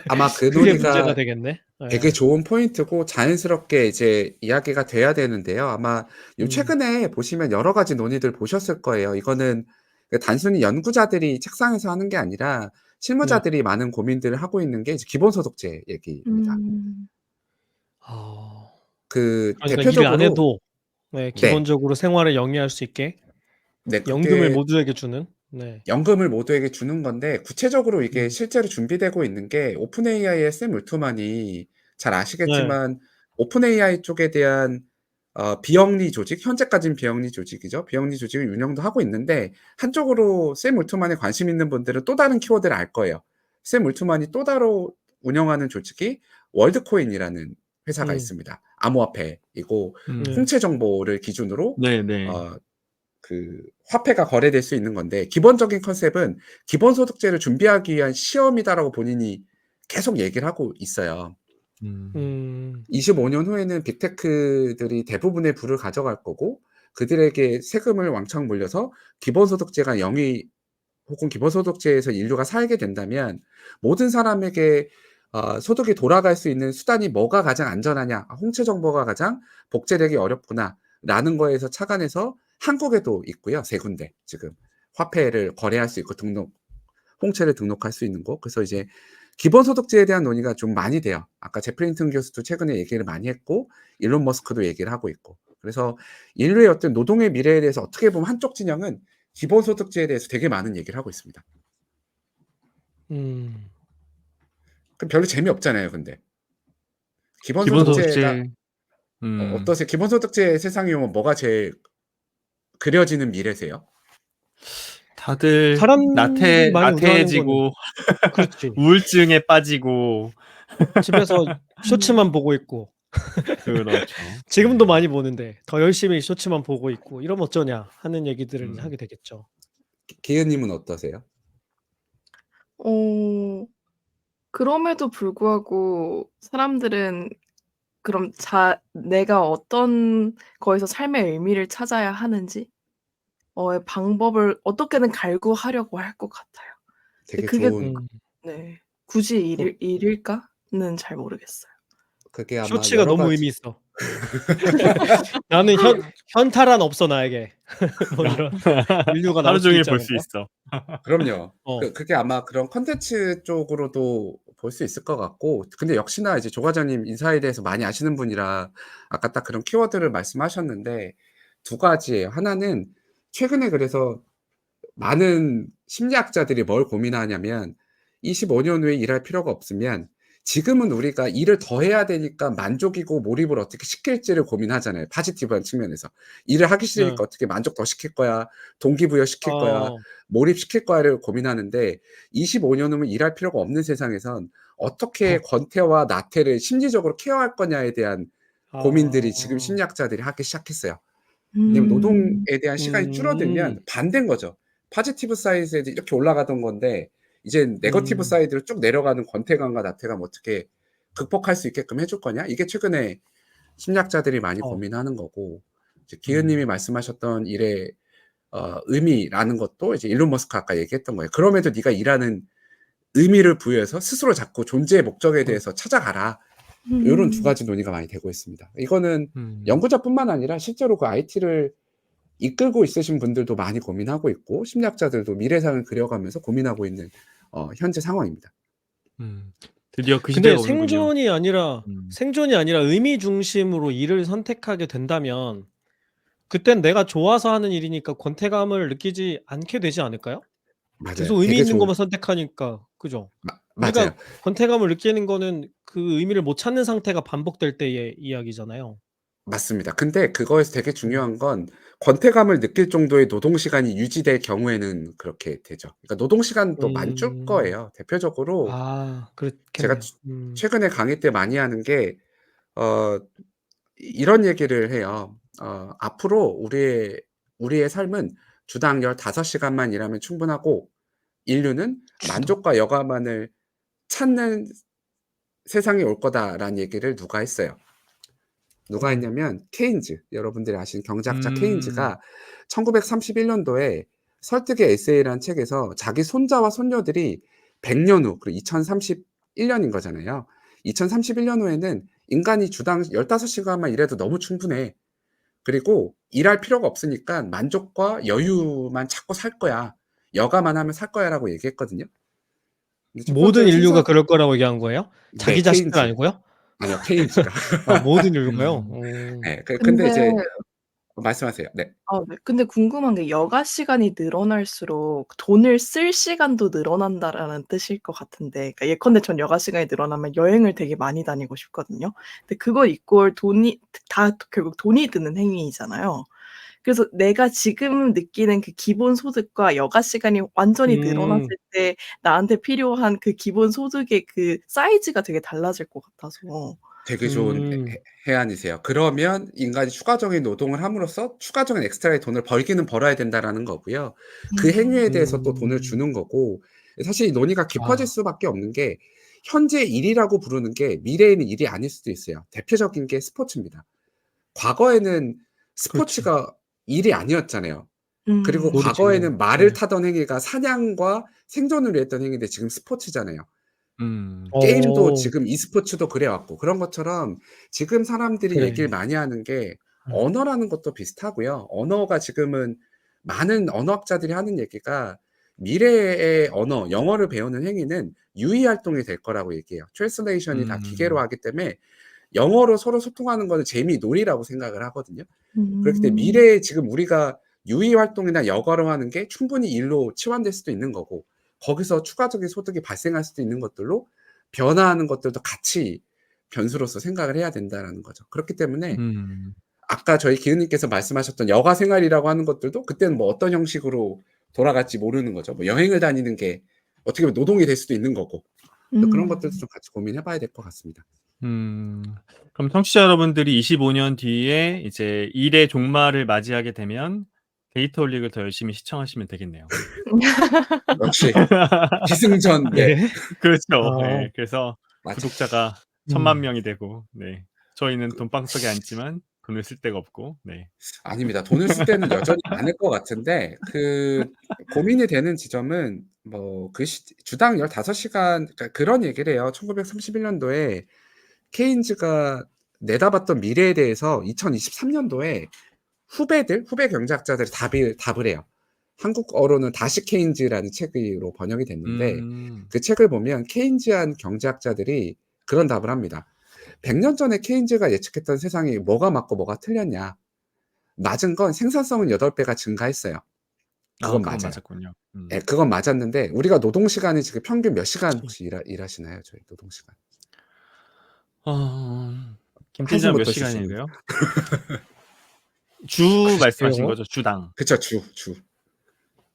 아마 그 그게 문제가 논의가 되겠네. 되게 예. 좋은 포인트고 자연스럽게 이제 이야기가 돼야 되는데요. 아마 요 음. 최근에 보시면 여러 가지 논의들 보셨을 거예요. 이거는 그 단순히 연구자들이 책상에서 하는 게 아니라 네. 실무자들이 많은 고민들을 하고 있는 게 이제 기본소득제 얘기입니다. 음. 아. 그 그러니까 일을 안 대표적으로 해도 네 네. 기본적으로 생활을 영위할 수 있게 네, 연금을 그게 모두에게 주는. 네. 연금을 모두에게 주는 건데 구체적으로 이게 음. 실제로 준비되고 있는 게 오픈 AI의 샘 울트만이 잘 네. 아시겠지만 오픈 AI 쪽에 대한 비영리 조직, 현재까지는 비영리 조직이죠. 비영리 조직을 운영도 하고 있는데 한쪽으로 샘 울트만에 관심 있는 분들은 또 다른 키워드를 알 거예요. 샘 울트만이 또 따로 운영하는 조직이 월드코인이라는 회사가 음. 있습니다. 암호화폐이고 네. 홍채 정보를 기준으로 네네. 어 그 화폐가 거래될 수 있는 건데 기본적인 컨셉은 기본소득제를 준비하기 위한 시험이다라고 본인이 계속 얘기를 하고 있어요. 음. 음. 25년 후에는 빅테크들이 대부분의 부를 가져갈 거고 그들에게 세금을 왕창 물려서 기본소득제가 영위 혹은 기본소득제에서 인류가 살게 된다면 모든 사람에게 소득이 돌아갈 수 있는 수단이 뭐가 가장 안전하냐, '홍채 정보가 가장 복제되기 어렵구나.'라는 거에서 착안해서 한국에도 있고요. 3 군데 지금 화폐를 거래할 수 있고 홍채를 등록할 수 있는 곳. 그래서 이제 기본소득제에 대한 논의가 좀 많이 돼요. 아까 제프리 힌튼 교수도 최근에 얘기를 많이 했고 일론 머스크도 얘기를 하고 있고. 그래서 인류의 어떤 노동의 미래에 대해서 어떻게 보면 한쪽 진영은 기본소득제에 대해서 되게 많은 얘기를 하고 있습니다. 음. 그럼 별로 재미없잖아요 근데. 기본소득제가 기본소득제 음. 어떠세요? 기본소득제 세상이 오면 뭐가 제일 그려지는 미래세요? 다들 사람들이 많이 우려하는 거는 나태해지고 그렇지. 우울증에 빠지고 집에서 쇼츠만 보고 있고 그렇죠. 지금도 많이 보는데 더 열심히 쇼츠만 보고 있고 '이러면 어쩌냐.' 하는 얘기들을 이제 음. 하게 되겠죠. 기은 님은 어떠세요? 어 그럼에도 불구하고 사람들은 그럼 내가 어떤 거에서 삶의 의미를 찾아야 하는지 방법을 어떻게든 갈구하려고 할 것 같아요. 근데 되게 그게 좋은 음. 네. 굳이 어 일일까는 잘 모르겠어요. 그게 아마 쇼츠가 여러 너무 가지 의미 있어. 나는 현타란 없어 나에게. 뭐 이런 인류가 나올 하루 수도 종일 있지 볼 수 않을까? 있어. 그럼요. 어. 그게 아마 그런 콘텐츠 쪽으로도 볼 수 있을 것 같고 근데 역시나 이제 조 과장님 인사에 대해서 많이 아시는 분이라 아까 딱 그런 키워드를 말씀하셨는데 두 가지예요. 하나는 최근에 그래서 많은 심리학자들이 뭘 고민하냐면 25년 후에 일할 필요가 없으면 지금은 우리가 일을 더 해야 되니까 만족이고 몰입을 어떻게 시킬지를 고민하잖아요, 포지티브한 측면에서. 일을 하기 네. 싫으니까 어떻게 만족 더 시킬 거야, 동기부여 시킬 거야, 어. 몰입시킬 거야를 고민하는데 25년 후면 일할 필요가 없는 세상에선 어떻게 어. 권태와 나태를 심리적으로 케어할 거냐에 대한 고민들이 지금 아. 심리학자들이 하기 시작했어요. 왜냐면 노동에 대한 시간이 줄어들면 음. 반대인 거죠. 포지티브 사이드에 이렇게 올라가던 건데 이젠 네거티브 음. 사이드로 쭉 내려가는 권태감과 나태감 어떻게 극복할 수 있게끔 해줄 거냐? 이게 최근에 심리학자들이 많이 어. 고민하는 거고 이제 기은 님이 음. 말씀하셨던 일의 의미라는 것도 이제 일론 머스크가 아까 얘기했던 거예요. "그럼에도 네가 일하는 의미를 부여해서 스스로 자꾸 존재의 목적에 음. 대해서 찾아가라." 요런 두 음. 가지 논의가 많이 되고 있습니다. 이거는 음. 연구자뿐만 아니라 실제로 그 IT를 이끌고 있으신 분들도 많이 고민하고 있고 심리학자들도 미래상을 그려가면서 고민하고 있는 현재 상황입니다. 드디어 그 근데 시대가 오는군요. 음. 생존이 아니라 의미 중심으로 일을 선택하게 된다면 그땐 내가 좋아서 하는 일이니까 권태감을 느끼지 않게 되지 않을까요? 맞아요. 계속 의미 되게 있는 좋은 것만 선택하니까. 그죠? 맞아요. 우리가 권태감을 느끼는 거는 그 의미를 못 찾는 상태가 반복될 때의 이야기잖아요. 맞습니다. 근데 그거에서 되게 음. 중요한 건 권태감을 느낄 정도의 노동 시간이 유지될 경우에는 그렇게 되죠. 그러니까 노동 시간도 많이 줄 음. 거예요. 대표적으로 아 제가 그렇겠네요. 음. 최근에 강의 때 많이 하는 게 어 이런 얘기를 해요. 앞으로 우리의 삶은 주당 15 시간만 일하면 충분하고 인류는 주당. 만족과 여가만을 찾는 세상이 올 거다라는 얘기를 누가 했어요. 누가 네. 했냐면 케인즈. 여러분들이 아시는 경제학자 음. 케인즈가 1931 년도에 설득의 에세이라는 책에서 자기 손자와 손녀들이 100년 후 그리고 2031 년인 거잖아요. 2031년 후에는 인간이 주당 15 시간만 일해도 너무 충분해. 그리고 일할 필요가 없으니까 만족과 여유만 찾고 살 거야. 여가만 하면 살 거야라고 얘기했거든요. 근데 첫 모든 번째로 인류가 그럴 거라고 얘기한 거예요? 네, 자기 자식들 케인즈. 아니고요? 아니요, 케인즈가. 아 모든 인류가요? 음. 예. 근데 근데 이제 말씀하세요. 네. 네. 근데 궁금한 게 여가 시간이 늘어날수록 돈을 쓸 시간도 늘어난다라는 뜻일 것 같은데 그러니까 예컨대 전 여가 시간이 늘어나면 여행을 되게 많이 다니고 싶거든요. 근데 그거 이퀄 돈이 다 결국 돈이 드는 행위이잖아요. 그래서 내가 지금 느끼는 그 기본 소득과 여가 시간이 완전히 늘어났을 음. 때 나한테 필요한 그 기본 소득의 그 사이즈가 되게 달라질 것 같아서. 되게 좋은 음. 해안이세요. 그러면 인간이 추가적인 노동을 함으로써 추가적인 엑스트라의 돈을 벌기는 벌어야 된다라는 거고요. 그 행위에 대해서 또 돈을 음. 주는 거고 사실 이 논의가 깊어질 아 수밖에 없는 게 현재 일이라고 부르는 게 미래에는 일이 아닐 수도 있어요. 대표적인 게 스포츠입니다. 과거에는 그렇죠. 스포츠가 일이 아니었잖아요. 그리고 놀이지네요. 과거에는 말을 네. 타던 행위가 사냥과 생존을 위해 했던 행위인데 지금 스포츠잖아요. 음. 그쵸. 게임도 어 지금 e스포츠도 그래 왔고 그런 것처럼 지금 사람들이 얘기를 그래. 많이 하는 게 음. 언어라는 것도 비슷하고요. 언어가 지금은 많은 언어학자들이 하는 얘기가 미래의 언어, 영어를 배우는 행위는 유의 활동이 될 거라고 얘기해요. 트랜슬레이션이 다 기계로 음. 하기 때문에 영어로 서로 소통하는 거는 재미, 놀이라고 생각을 하거든요. 그렇기 때문에 음. 미래에 지금 우리가 유의 활동이나 여가로 하는 게 충분히 일로 치환될 수도 있는 거고 거기서 추가적인 소득이 발생할 수도 있는 것들로 변화하는 것들도 같이 변수로서 생각을 해야 된다라는 거죠. 그렇기 때문에 음. 아까 저희 기은 님께서 말씀하셨던 여가 생활이라고 하는 것들도 그때는 뭐 어떤 형식으로 돌아갈지 모르는 거죠. 뭐 여행을 다니는 게 어떻게 보면 노동이 될 수도 있는 거고. 또 그런 것들도 음. 좀 같이 고민해 봐야 될 것 같습니다. 음. 그럼 청취자 여러분들이 25년 뒤에 이제 일의 종말을 맞이하게 되면 데이터올릭을 더 열심히 시청하시면 되겠네요. 역시 기승전 네. 네. 그렇죠. 아. 예. 그래서 맞아요. 구독자가 10,000,000 음. 명이 되고 네. 저희는 돈방석에 앉지만 돈을 쓸 데가 없고 네. 아닙니다. 돈을 쓸 때는 여전히 많을 것 같은데 고민이 되는 지점은 뭐 주당 15 시간 그러니까 그런 얘기를 해요. 1931 년도에 케인즈가 내다봤던 미래에 대해서 2023 년도에 후배 경제학자들이 답을 해요. 한국어로는 다시 케인즈라는 책으로 번역이 됐는데 음. 그 책을 보면 케인지안 경제학자들이 그런 답을 합니다. "100년 전에 케인즈가 예측했던 세상이 뭐가 맞고 뭐가 틀렸냐. 맞은 건 생산성은 8배가 증가했어요. 아 그건 그건 맞아요. 맞았군요. 예 그건 맞았는데 우리가 노동 시간이 지금 평균 몇 시간 그쵸. 혹시 일하시나요? 저희 노동 시간? 김 팀장 몇 한숨부터 쉬시는 시간이래요? 주 글쎄요. 말씀하신 거죠? 주당. 그쵸,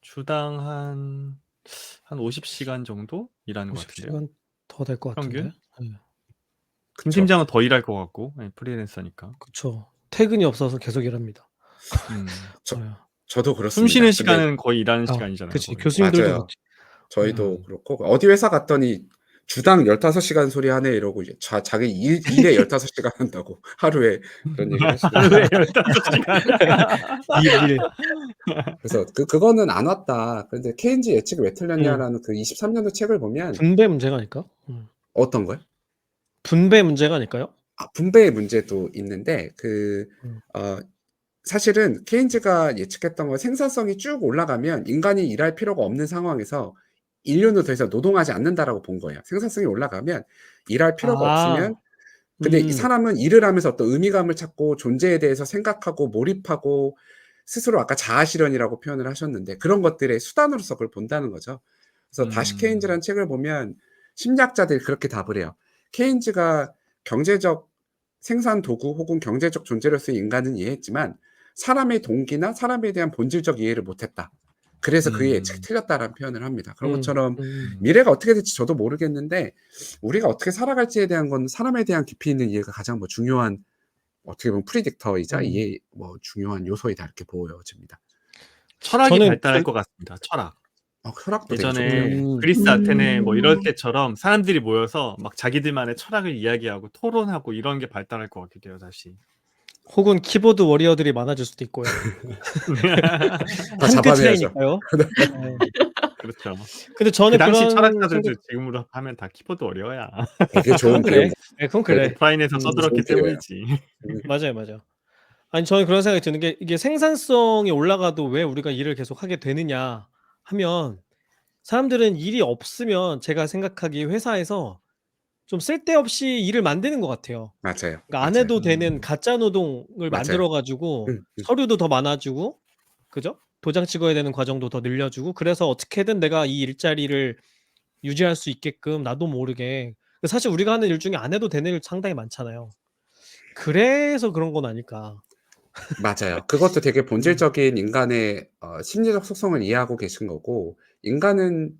주당 한 50시간 정도 일하는 것 같은데요. 50시간 더 될 것 같은데. 평균? 네. 김 그쵸. 팀장은 더 일할 것 같고, 예, 프리랜서니까. 그쵸. 퇴근이 없어서 계속 일합니다. 음. 저, 네. 저도 숨 그렇습니다. 쉬는 근데 시간은 거의 일하는 아, 시간이잖아요. 그치. 거의. 교수님들도 맞아요. 그렇지. 저희도 그렇고 어디 회사 갔더니 주당 15시간 소리 하네 이러고 이제 자기 일에 15시간 한다고 하루에 그런 얘기를 하루에 하시더라고요. 15시간. 일. 그래서 그거는 안 왔다. 그런데 케인즈 예측이 왜 음. 틀렸냐라는 그 23년도 책을 보면 분배 문제가 아닐까? 어떤 거요? 분배 문제가 아닐까요? 분배의 문제도 있는데 음. 사실은 케인즈가 예측했던 건 생산성이 쭉 올라가면 인간이 일할 필요가 없는 상황에서 인류는 더 이상 노동하지 않는다라고 본 거예요. 생산성이 올라가면 일할 필요가 없으면 아. 근데 이 사람은 일을 하면서 어떤 의미감을 찾고 존재에 대해서 생각하고 몰입하고 스스로 아까 자아 실현이라고 표현을 하셨는데 그런 것들의 수단으로서 그걸 본다는 거죠. 그래서 다시 케인즈라는 책을 보면 심리학자들이 그렇게 답을 해요. 케인즈가 경제적 생산 도구 혹은 경제적 존재로서의 인간은 이해했지만 사람의 동기나 사람에 대한 본질적 이해를 못했다. 그래서 그의 예측이 틀렸다라는 표현을 합니다. 그런 것처럼 미래가 어떻게 될지 저도 모르겠는데 우리가 어떻게 살아갈지에 대한 건 사람에 대한 깊이 있는 이해가 가장 뭐 중요한 어떻게 보면 프리딕터이자 이해 뭐 중요한 요소이다 이렇게 보여집니다. 철학이 저는 발달할 것 같습니다. 철학. 철학도 되게 좋고요. 예전에 그리스 아테네 뭐 이럴 때처럼 사람들이 모여서 막 자기들만의 철학을 이야기하고 토론하고 이런 게 발달할 것 같기도 해요, 다시. 혹은 키보드 워리어들이 많아질 수도 있고요. 다 한 끗 잡아내야죠. 차이니까요. 네. 그렇죠. 근데 그 저는 당시 그런 철학자들도 생각 지금으로 하면 다 키보드 워리어야. 되게 좋은 그건 그래. 비유입니다. 네, 그건 그래. 오프라인에서 써들었기 좋은 비유예요. 때문이지. 맞아요. 아니 저는 그런 생각이 드는 게 이게 생산성이 올라가도 왜 우리가 일을 계속 하게 되느냐 하면 사람들은 일이 없으면 제가 생각하기에 회사에서 좀 쓸데없이 일을 만드는 것 같아요. 맞아요. 그러니까 안 해도 되는 가짜 노동을 맞아요. 만들어 가지고 서류도 더 많아지고 그죠? 도장 찍어야 되는 과정도 더 늘려주고 그래서 어떻게든 내가 이 일자리를 유지할 수 있게끔 나도 모르게 사실 우리가 하는 일 중에 안 해도 되는 일 상당히 많잖아요. 그래서 그런 건 아닐까. 맞아요. 그것도 되게 본질적인 인간의 심리적 속성을 이해하고 계신 거고 인간은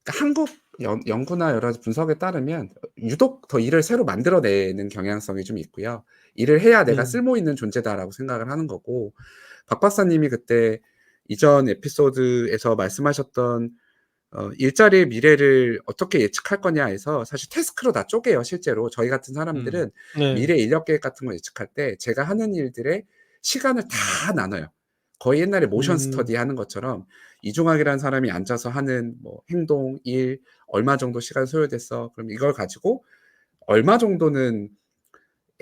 한국 연구나 여러 가지 분석에 따르면 유독 더 일을 새로 만들어내는 경향성이 좀 있고요. '일을 해야 내가 쓸모 있는 존재다.'라고 생각을 하는 거고 박 박사님이 그때 이전 에피소드에서 말씀하셨던 일자리의 미래를 어떻게 예측할 거냐에서 사실 태스크로 다 쪼개요 실제로. 저희 같은 사람들은 네. 미래 인력 계획 같은 거 예측할 때 제가 하는 일들의 시간을 다 나눠요. 거의 옛날에 모션 스터디 하는 것처럼 이중학이라는 사람이 앉아서 하는 뭐 행동, 일 얼마 정도 시간 소요됐어. 그럼 이걸 가지고 얼마 정도는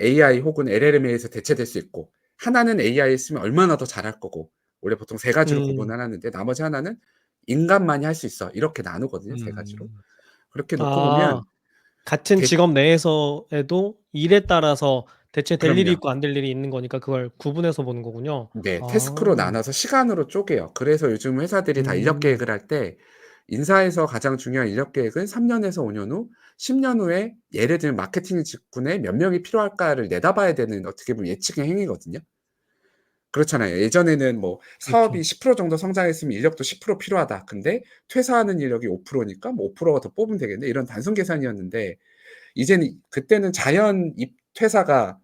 AI 혹은 LLM에 의해서 대체될 수 있고 하나는 AI에 쓰면 얼마나 더 잘할 거고 원래 보통 세 가지로 구분을 하는데 나머지 하나는 인간만이 할 수 있어. 이렇게 나누거든요, 세 가지로. 그렇게 놓고 아. 보면 같은 대 직업 내에서에도 일에 따라서 대체될 일이 그럼요. 있고 안 될 일이 있는 거니까 그걸 구분해서 보는 거군요. 네. 아. 태스크로 나눠서 시간으로 쪼개요. 그래서 요즘 회사들이 다 인력 계획을 할 때 인사에서 가장 중요한 인력 계획은 3 년에서 5년 후, 10년 후에 예를 들면 마케팅 직군에 몇 명이 필요할까를 내다봐야 되는 어떻게 보면 예측의 행위거든요. 그렇잖아요. 예전에는 뭐 사업이 그렇죠. 10% 정도 성장했으면 인력도 10% 필요하다. 근데 퇴사하는 인력이 5% 니까 뭐 5%가 더 뽑으면 되겠네. 이런 단순 계산이었는데 이제는 그때는 자연 퇴사가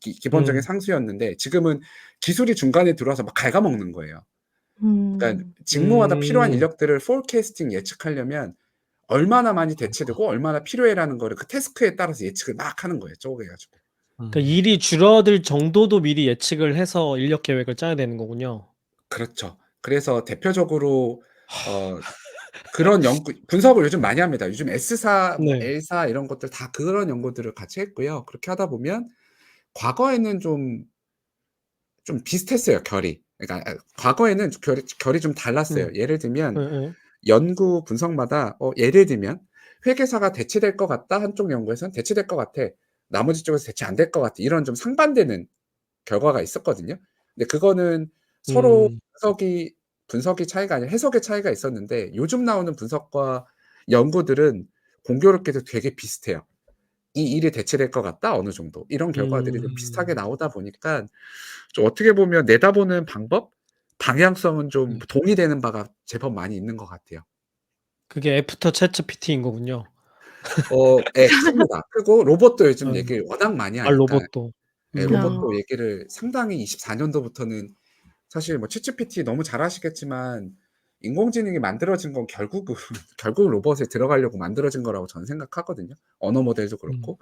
기본적인 음. 상수였는데 지금은 기술이 중간에 들어와서 막 갉아먹는 거예요. 그러니까 음. 직무마다 필요한 인력들을 포캐스팅 예측하려면 얼마나 많이 대체되고 얼마나 필요해라는 거를 그 태스크에 따라서 예측을 막 하는 거예요, 쪼개 가지고. 그러니까 일이 줄어들 정도도 미리 예측을 해서 인력 계획을 짜야 되는 거군요. 그렇죠. 그래서 대표적으로 어 그런 연구 분석을 요즘 많이 합니다. 요즘 S사 뭐 네. L사 이런 것들 다 그런 연구들을 같이 했고요. 그렇게 하다 보면 과거에는 좀 비슷했어요, 결이. 그러니까 과거에는 결이 좀 달랐어요. 예를 들면 예예. 연구 분석마다 예를 들면 "회계사가 대체될 것 같다." 한쪽 연구에서는 "대체될 것 같아." 나머지 쪽에서 "대체 안 될 것 같아." 이런 좀 상반되는 결과가 있었거든요. 근데 그거는 서로 음. 분석이 차이가 아니라 해석의 차이가 있었는데 요즘 나오는 분석과 연구들은 공교롭게도 되게 비슷해요. 이 일이 대체될 것 같다 어느 정도. 이런 결과들이 좀 비슷하게 음. 나오다 보니까 좀 어떻게 보면 내다보는 방법, 방향성은 좀 동의되는 바가 제법 많이 있는 것 같아요. 그게 애프터 챗GPT인 거군요. 예 큽니다. 그리고 로봇도 요즘 음. 얘기를 워낙 많이 아 하니까 로봇도. 예 아. 로봇도 얘기를 상당히 24 년도부터는 사실 뭐 챗GPT 너무 잘 아시겠지만 인공지능이 만들어진 건 결국은 결국 로봇에 들어가려고 만들어진 거라고 저는 생각하거든요. 언어 모델도 음. 그렇고.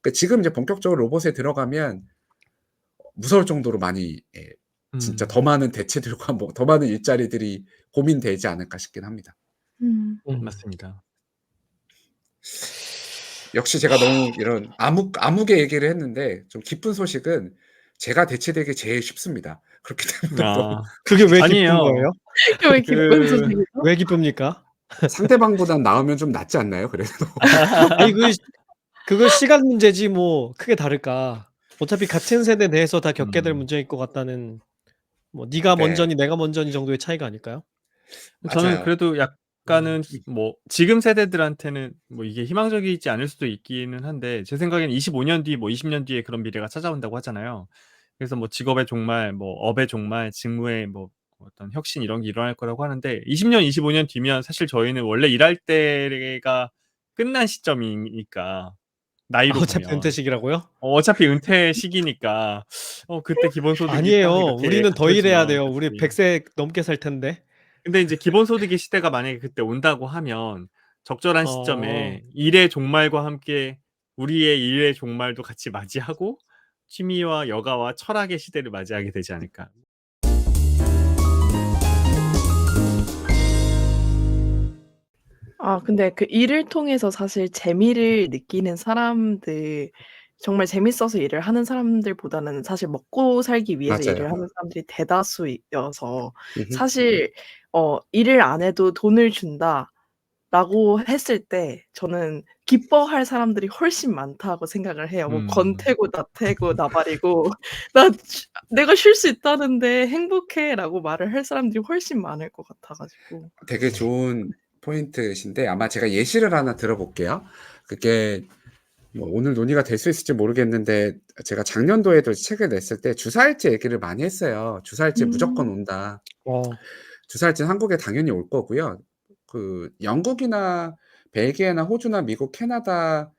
그 지금 이제 본격적으로 로봇에 들어가면 무서울 정도로 많이 진짜 더 음. 많은 대체들과 뭐 더 많은 일자리들이 고민되지 않을까 싶긴 합니다. 음. 맞습니다. 역시 제가 너무 이런 암묵의 얘기를 했는데 좀 기쁜 소식은 제가 대체되기 제일 쉽습니다. 그렇기 때문에 너무 아. 그게 왜 기쁜 아니에요. 거예요? 그게 왜 기쁜 그 소식이죠? 왜 기쁩니까? 상대방보단 나으면 좀 낫지 않나요 그래도? 아니 그거 시간 문제지 뭐 크게 다를까. 어차피 같은 세대 내에서 다 겪게 될 음. 문제일 것 같다는 뭐 네가 네. 먼저니 내가 먼저니 정도의 차이가 아닐까요? 저는 맞아요. 그래도 음. 약간은 뭐 지금 세대들한테는 뭐 이게 희망적이지 않을 수도 있기는 한데 제 생각에는 25년 뒤 뭐 20년 뒤에 그런 미래가 찾아온다고 하잖아요. 그래서 뭐 직업의 종말, 뭐 업의 종말, 직무의 뭐 어떤 혁신 이런 게 일어날 거라고 하는데 20 년, 25년 뒤면 사실 저희는 원래 일할 때가 끝난 시점이니까 나이로 어차피 보면. 은퇴식이라고요? 어차피 은퇴 시기니까 그때 기본소득이 딱 아니에요. 이렇게 우리는 더 일해야 갖춰지면 돼요. 우리 같이 100세 넘게 살 텐데. 근데 인제 기본소득의 시대가 만약에 그때 온다고 하면 적절한 어. 시점에 일의 종말과 함께 우리의 일의 종말도 같이 맞이하고 취미와 여가와 철학의 시대를 맞이하게 되지 않을까. 아 근데 그 일을 통해서 사실 재미를 느끼는 사람들 정말 재밌어서 일을 하는 사람들보다는 사실 먹고 살기 위해서 일을 맞아요. 하는 사람들이 대다수여서 음흠. 사실 '일을 안 해도 돈을 준다.'라고 했을 때 저는 기뻐할 사람들이 훨씬 많다고 생각을 해요. 뭐 음. 권태고 나태고 나발이고 "나 내가 쉴 수 있다는데 행복해."라고 말을 할 사람들이 훨씬 많을 것 같아 가지고. 되게 좋은 포인트이신데 아마 제가 예시를 하나 들어 볼게요. 그게 뭐 오늘 논의가 될 수 있을지 모르겠는데 제가 작년도에도 책을 냈을 때 주사일제 얘기를 많이 했어요. "주사일제 무조건 음. 온다." 어. 주사일제는 한국에 당연히 올 거고요. 그 영국이나 벨기에나 호주나 미국, 캐나다,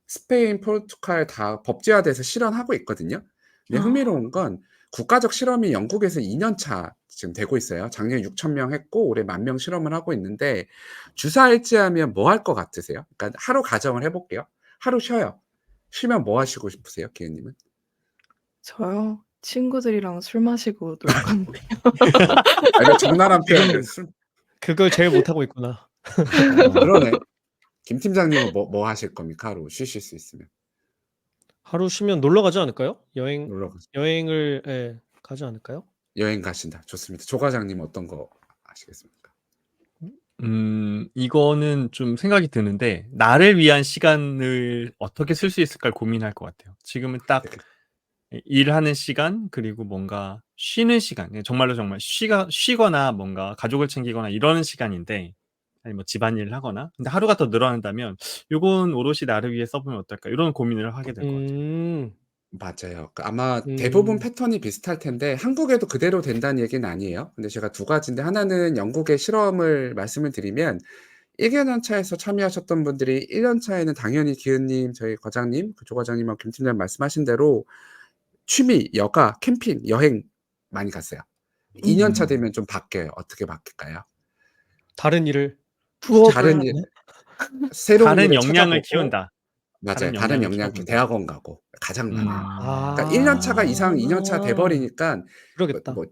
스페인, 포르투갈 다 법제화돼서 실현하고 있거든요. 근데 아. 흥미로운 건 국가적 실험이 영국에서 2년 차 지금 되고 있어요. 작년에 6천 명 했고 올해 1만 명 실험을 하고 있는데 주사일제하면 뭐 할 것 같으세요? 그러니까 하루 가정을 해 볼게요. 하루 쉬어요. 쉬면 뭐 하시고 싶으세요, 기은 님은? 저요? 친구들이랑 술 마시고 놀 건데. 아 이거 적나라한 표현인데 지금 술 그걸 제일 못하고 있구나. 그러네. 김 팀장님은 뭐 하실 겁니까? 하루 쉬실 수 있으면. 하루 쉬면 놀러 가지 않을까요? 놀러 가시 여행을 예 가지 않을까요? 여행 가신다. 좋습니다. 조 과장님 어떤 거 아시겠습니까? 이거는 좀 생각이 드는데 나를 위한 시간을 어떻게 쓸 수 있을까를 고민할 것 같아요. 지금은 딱 되게 일하는 시간 그리고 뭔가 쉬는 시간 정말로 정말 쉬거나 뭔가 가족을 챙기거나 이러는 시간인데 아니 뭐 집안일을 하거나 근데 하루가 더 늘어난다면 '요건 오롯이 나를 위해 써 보면 어떨까?' 이런 고민을 하게 될 것 같아요. 음. 맞아요. 그 아마 대부분 음. 패턴이 비슷할 텐데 한국에도 그대로 된다는 얘기는 아니에요. 근데 제가 두 가지인데 하나는 영국의 실험을 말씀을 드리면 1 개년 차에서 참여하셨던 분들이 1년 차에는 당연히 기은 님, 저희 과장님, 그 조 과장님하고 김 팀장님 말씀하신 대로 취미, 여가, 캠핑, 여행 많이 갔어요. 2년 차 음. 되면 좀 바뀌어요. 어떻게 바뀔까요? 다른 일을 부업을 다른 일 하네. 새로운 다른 일을 역량을 찾아보고 키운다. 맞아요. 다른 다른 역량을 역량 키워본다. 대학원 가고 가장 많아요. 그러니까 1년 차가 아. 이상 2년 차 돼 버리니깐 뭐 그러겠다. 뭐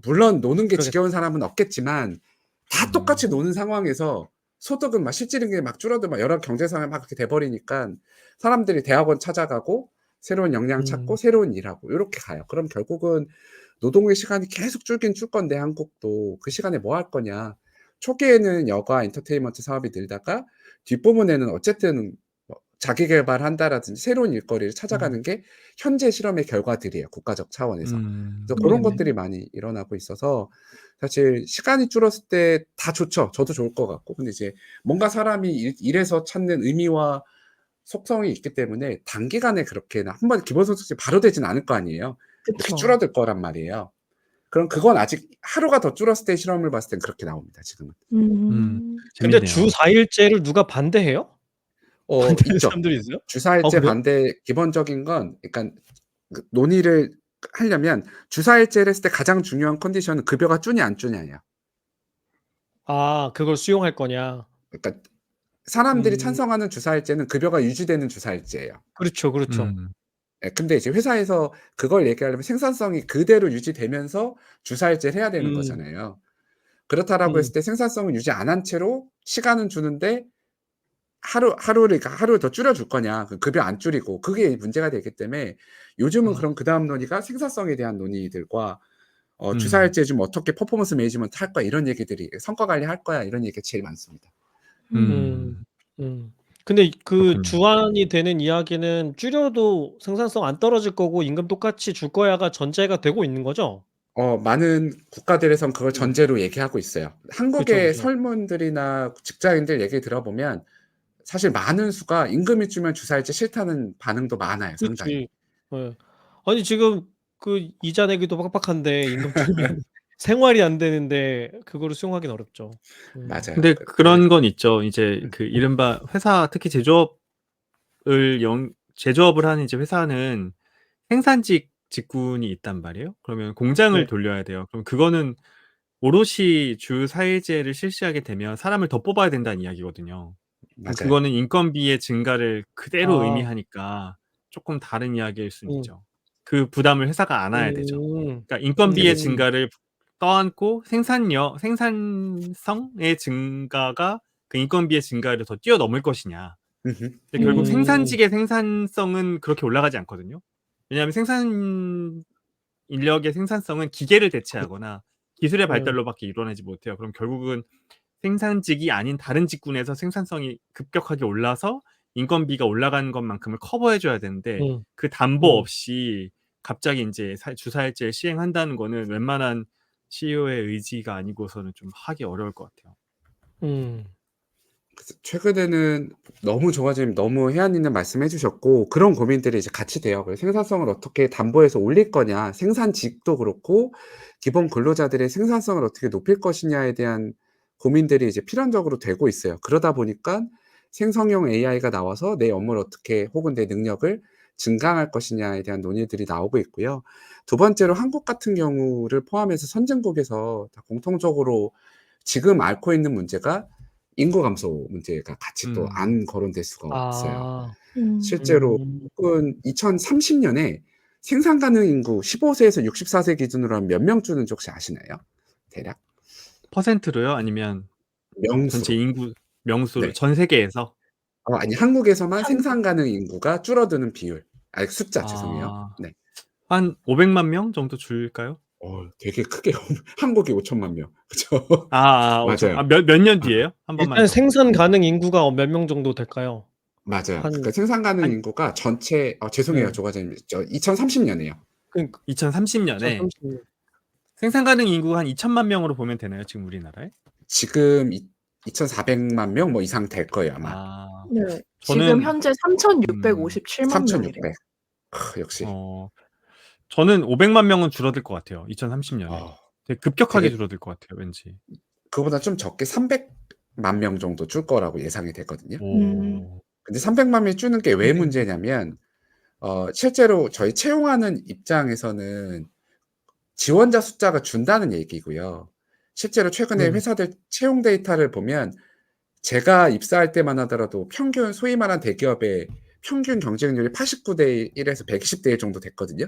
물론 노는 게 그러겠다. 지겨운 사람은 없겠지만 다 똑같이 음. 노는 상황에서 소득은 막 실질적인 게 막 줄어들고 막 여러 경제 상황이 막 그렇게 돼 버리니깐 사람들이 대학원 찾아가고 새로운 역량 찾고 음. 새로운 일하고 요렇게 가요. 그럼 결국은 노동의 시간이 계속 줄긴 줄 건데 한국도 그 시간에 뭐 할 거냐. 초기에는 여가 엔터테인먼트 사업이 늘다가 뒷부분에는 어쨌든 뭐 자기 계발한다라든지 새로운 일거리를 음. 찾아가는 게 현재 실험의 결과들이에요, 국가적 차원에서. 그래서 고런 그러겠네. 것들이 많이 일어나고 있어서 사실 시간이 줄었을 때 다 좋죠. 저도 좋을 것 같고. 근데 이제 뭔가 사람이 일에서 찾는 의미와 속성이 있기 때문에 단기간에 그렇게나 한번 기본소득세 바로 되진 않을 거 아니에요. 이렇게 그쵸. 줄어들 거란 말이에요. 그럼 그건 아직 하루가 더 줄었을 때 실험을 봤을 땐 그렇게 나옵니다, 지금은. 근데 재밌네요. 주 4일제를 누가 반대해요? 반대하는 있죠. 사람들이 있어요? 주 4일제 그래요? 반대 기본적인 건 그러니까 그 논의를 하려면 주 4일제를 했을 때 가장 중요한 컨디션은 급여가 주냐 안 주냐예요. 그걸 수용할 거냐. 그러니까 사람들이 음. 찬성하는 주 4일제는 급여가 유지되는 주 4일제예요. 그렇죠, 그렇죠. 예, 근데 이제 회사에서 그걸 얘기하려면 생산성이 그대로 유지되면서 주 4일제를 해야 되는 음. 거잖아요. 그렇다라고 했을 때 생산성을 유지 안 한 채로 시간은 주는데 하루를 그러니까 하루를 더 줄여 줄 거냐. 그 급여 안 줄이고 그게 문제가 되기 때문에 요즘은 그럼 그다음 논의가 생산성에 대한 논의들과 주 4일제 좀 어떻게 퍼포먼스 매니지먼트 할 거야 이런 얘기들이 성과 관리할 거야 이런 얘기가 제일 많습니다. 음. 근데 그 그렇군요. 주안이 되는 이야기는 줄여도 생산성 안 떨어질 거고 임금 똑같이 줄 거야가 전제가 되고 있는 거죠? 많은 국가들에선 그걸 음. 전제로 얘기하고 있어요. 그쵸, 한국의 그쵸. 설문들이나 직장인들 얘기 들어보면 사실 많은 수가 임금이 주면 주 4일제 싫다는 반응도 많아요, 상당히. 그렇지. 예. 아니 지금 그 이자 내기도 빡빡한데 임금 줄면 생활이 안 되는데 그거를 수용하기는 어렵죠. 맞아요. 근데 근데 그런 건 있죠. 이제 그 이른바 회사 특히 제조업을 하는 이제 회사는 생산직 직군이 있단 말이에요. 그러면 공장을 네. 돌려야 돼요. 그럼 그거는 오롯이 주 4일제를 실시하게 되면 사람을 더 뽑아야 된다는 이야기거든요. 그럼 맞아요. 그거는 인건비의 증가를 그대로 아. 의미하니까 쪼끔 다른 이야기일 수는 음. 있죠. 그 부담을 회사가 안아야 되죠. 그러니까 인건비의 되게 증가를 떠안고 생산성의 증가가 그 인건비의 증가를 더 뛰어넘을 것이냐. 음흠. 근데 결국 음. 생산직의 생산성은 그렇게 올라가지 않거든요. 왜냐하면 생산 인력의 생산성은 기계를 대체하거나 기술의 예. 발달로밖에 이루어내지 못해요. 그럼 결국은 생산직이 아닌 다른 직군에서 생산성이 급격하게 올라서 인건비가 올라간 것만큼을 커버해 줘야 되는데 음. 그 담보 음. 없이 갑자기 인제 주 4일제를 시행한다는 거는 웬만한 CEO의 의지가 아니고서는 좀 하기 어려울 것 같아요. 음. 그래서 최근에는 너무 조과장님 너무 해안 있는 말씀해 주셨고 그런 고민들이 이제 같이 돼요. 그래서 생산성을 어떻게 담보해서 올릴 거냐, 생산직도 그렇고 기본 근로자들의 생산성을 어떻게 높일 것이냐에 대한 고민들이 이제 필연적으로 되고 있어요. 그러다 보니까 생성형 AI가 나와서 내 업무를 어떻게 혹은 내 능력을 증강할 것이냐에 대한 논의들이 나오고 있고요. 두 번째로 한국 같은 경우를 포함해서 선진국에서 다 공통적으로 지금 앓고 있는 문제가 인구 감소 문제가 같이 또 음. 안 거론될 수가 없어요. 아. 실제로 한국은 2030년에 생산 가능 인구 15세에서 64세 기준으로 하면 몇 명 주는지 혹시 아시나요? 대략? 퍼센트로요? 아니면 전체 명수로. 인구 명수로 네. 전 세계에서? 아니 한국에서만 한국. 생산 가능 인구가 줄어드는 비율. 아니 숫자 죄송해요. 아. 네. 한 500만 명 정도 줄까요? 되게 크게 한국이 5천만 명. 그죠? 엄청 맞아요. 몇 년 아 뒤에요? 한 번만 일단 더. 생산 가능 인구가 몇 명 정도 될까요? 맞아요. 한 그러니까 생산 가능 한 인구가 전체 죄송해요. 네. 조 과장님. 2030년이에요. 그러니까 2030년에 2030년. 생산 가능 인구가 한 2,000만 명으로 보면 되나요? 지금 우리나라에? 지금 2,400만 명 뭐 이상 될 거예요, 아마. 아. 네. 지금 저는 현재 음 3,657만 명이래요. 3,600. 역시. 저는 500만 명은 줄어들 것 같아요. 2030년에. 어 되게 급격하게 되게 줄어들 것 같아요, 왠지. 그거보다 좀 적게 300만 명 정도 줄 거라고 예상이 되거든요. 음. 근데 300만 명이 주는 게 왜 문제냐면 실제로 저희 채용하는 입장에서는 지원자 숫자가 준다는 얘기고요. 실제로 최근에 회사들 채용 데이터를 보면 제가 입사할 때만 하더라도 평균 소위 말하는 대기업의 평균 경쟁률이 89대 1에서 120대 1 정도 됐거든요.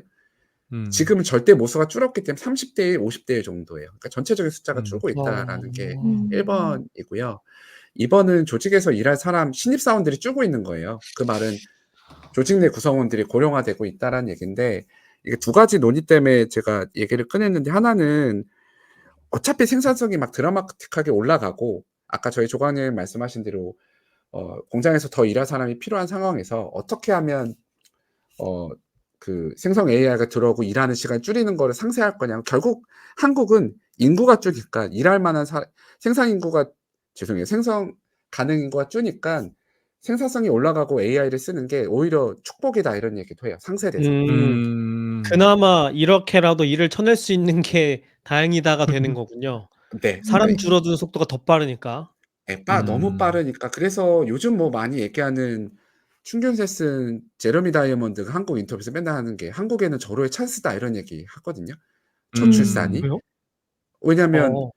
음. 지금은 절대 모수가 줄었기 때문에 30대 1, 50대 1 정도예요. 그러니까 전체적인 숫자가 음. 줄고 아. 있다라는 게 음. 1번이고요. 2번은 조직에서 일할 사람 신입사원들이 줄고 있는 거예요. 그 말은 조직 내 구성원들이 고령화되고 있다라는 얘기인데 이게 두 가지 논의 때문에 제가 얘기를 꺼냈는데 하나는 어차피 생산성이 막 드라마틱하게 올라가고 아까 저희 조광님 말씀하신 대로 공장에서 더 일할 사람이 필요한 상황에서 어떻게 하면 그 생성 AI가 들어오고 일하는 시간 줄이는 거를 상쇄할 거냐. 결국 한국은 인구가 줄니까 일할 만한 생산 인구가 죄송해요. 생성 가능 인구가 줄니까 생산성이 올라가고 AI를 쓰는 게 오히려 축복이다 이런 얘기도 해요. 상세돼서. 그나마 이렇게라도 일을 쳐낼 수 있는 게 다행이다가 되는 거군요. 네. 사람 줄어드는 속도가 더 빠르니까. 예, 너무 빠르니까. 그래서 요즘 뭐 많이 얘기하는 춘균세 쓴 제러미 다이아몬드가 한국 인터뷰에서 맨날 하는 게 "한국에는 절호의 찬스다." 이런 얘기 하거든요. 저출산이. 왜요? 왜냐면 어.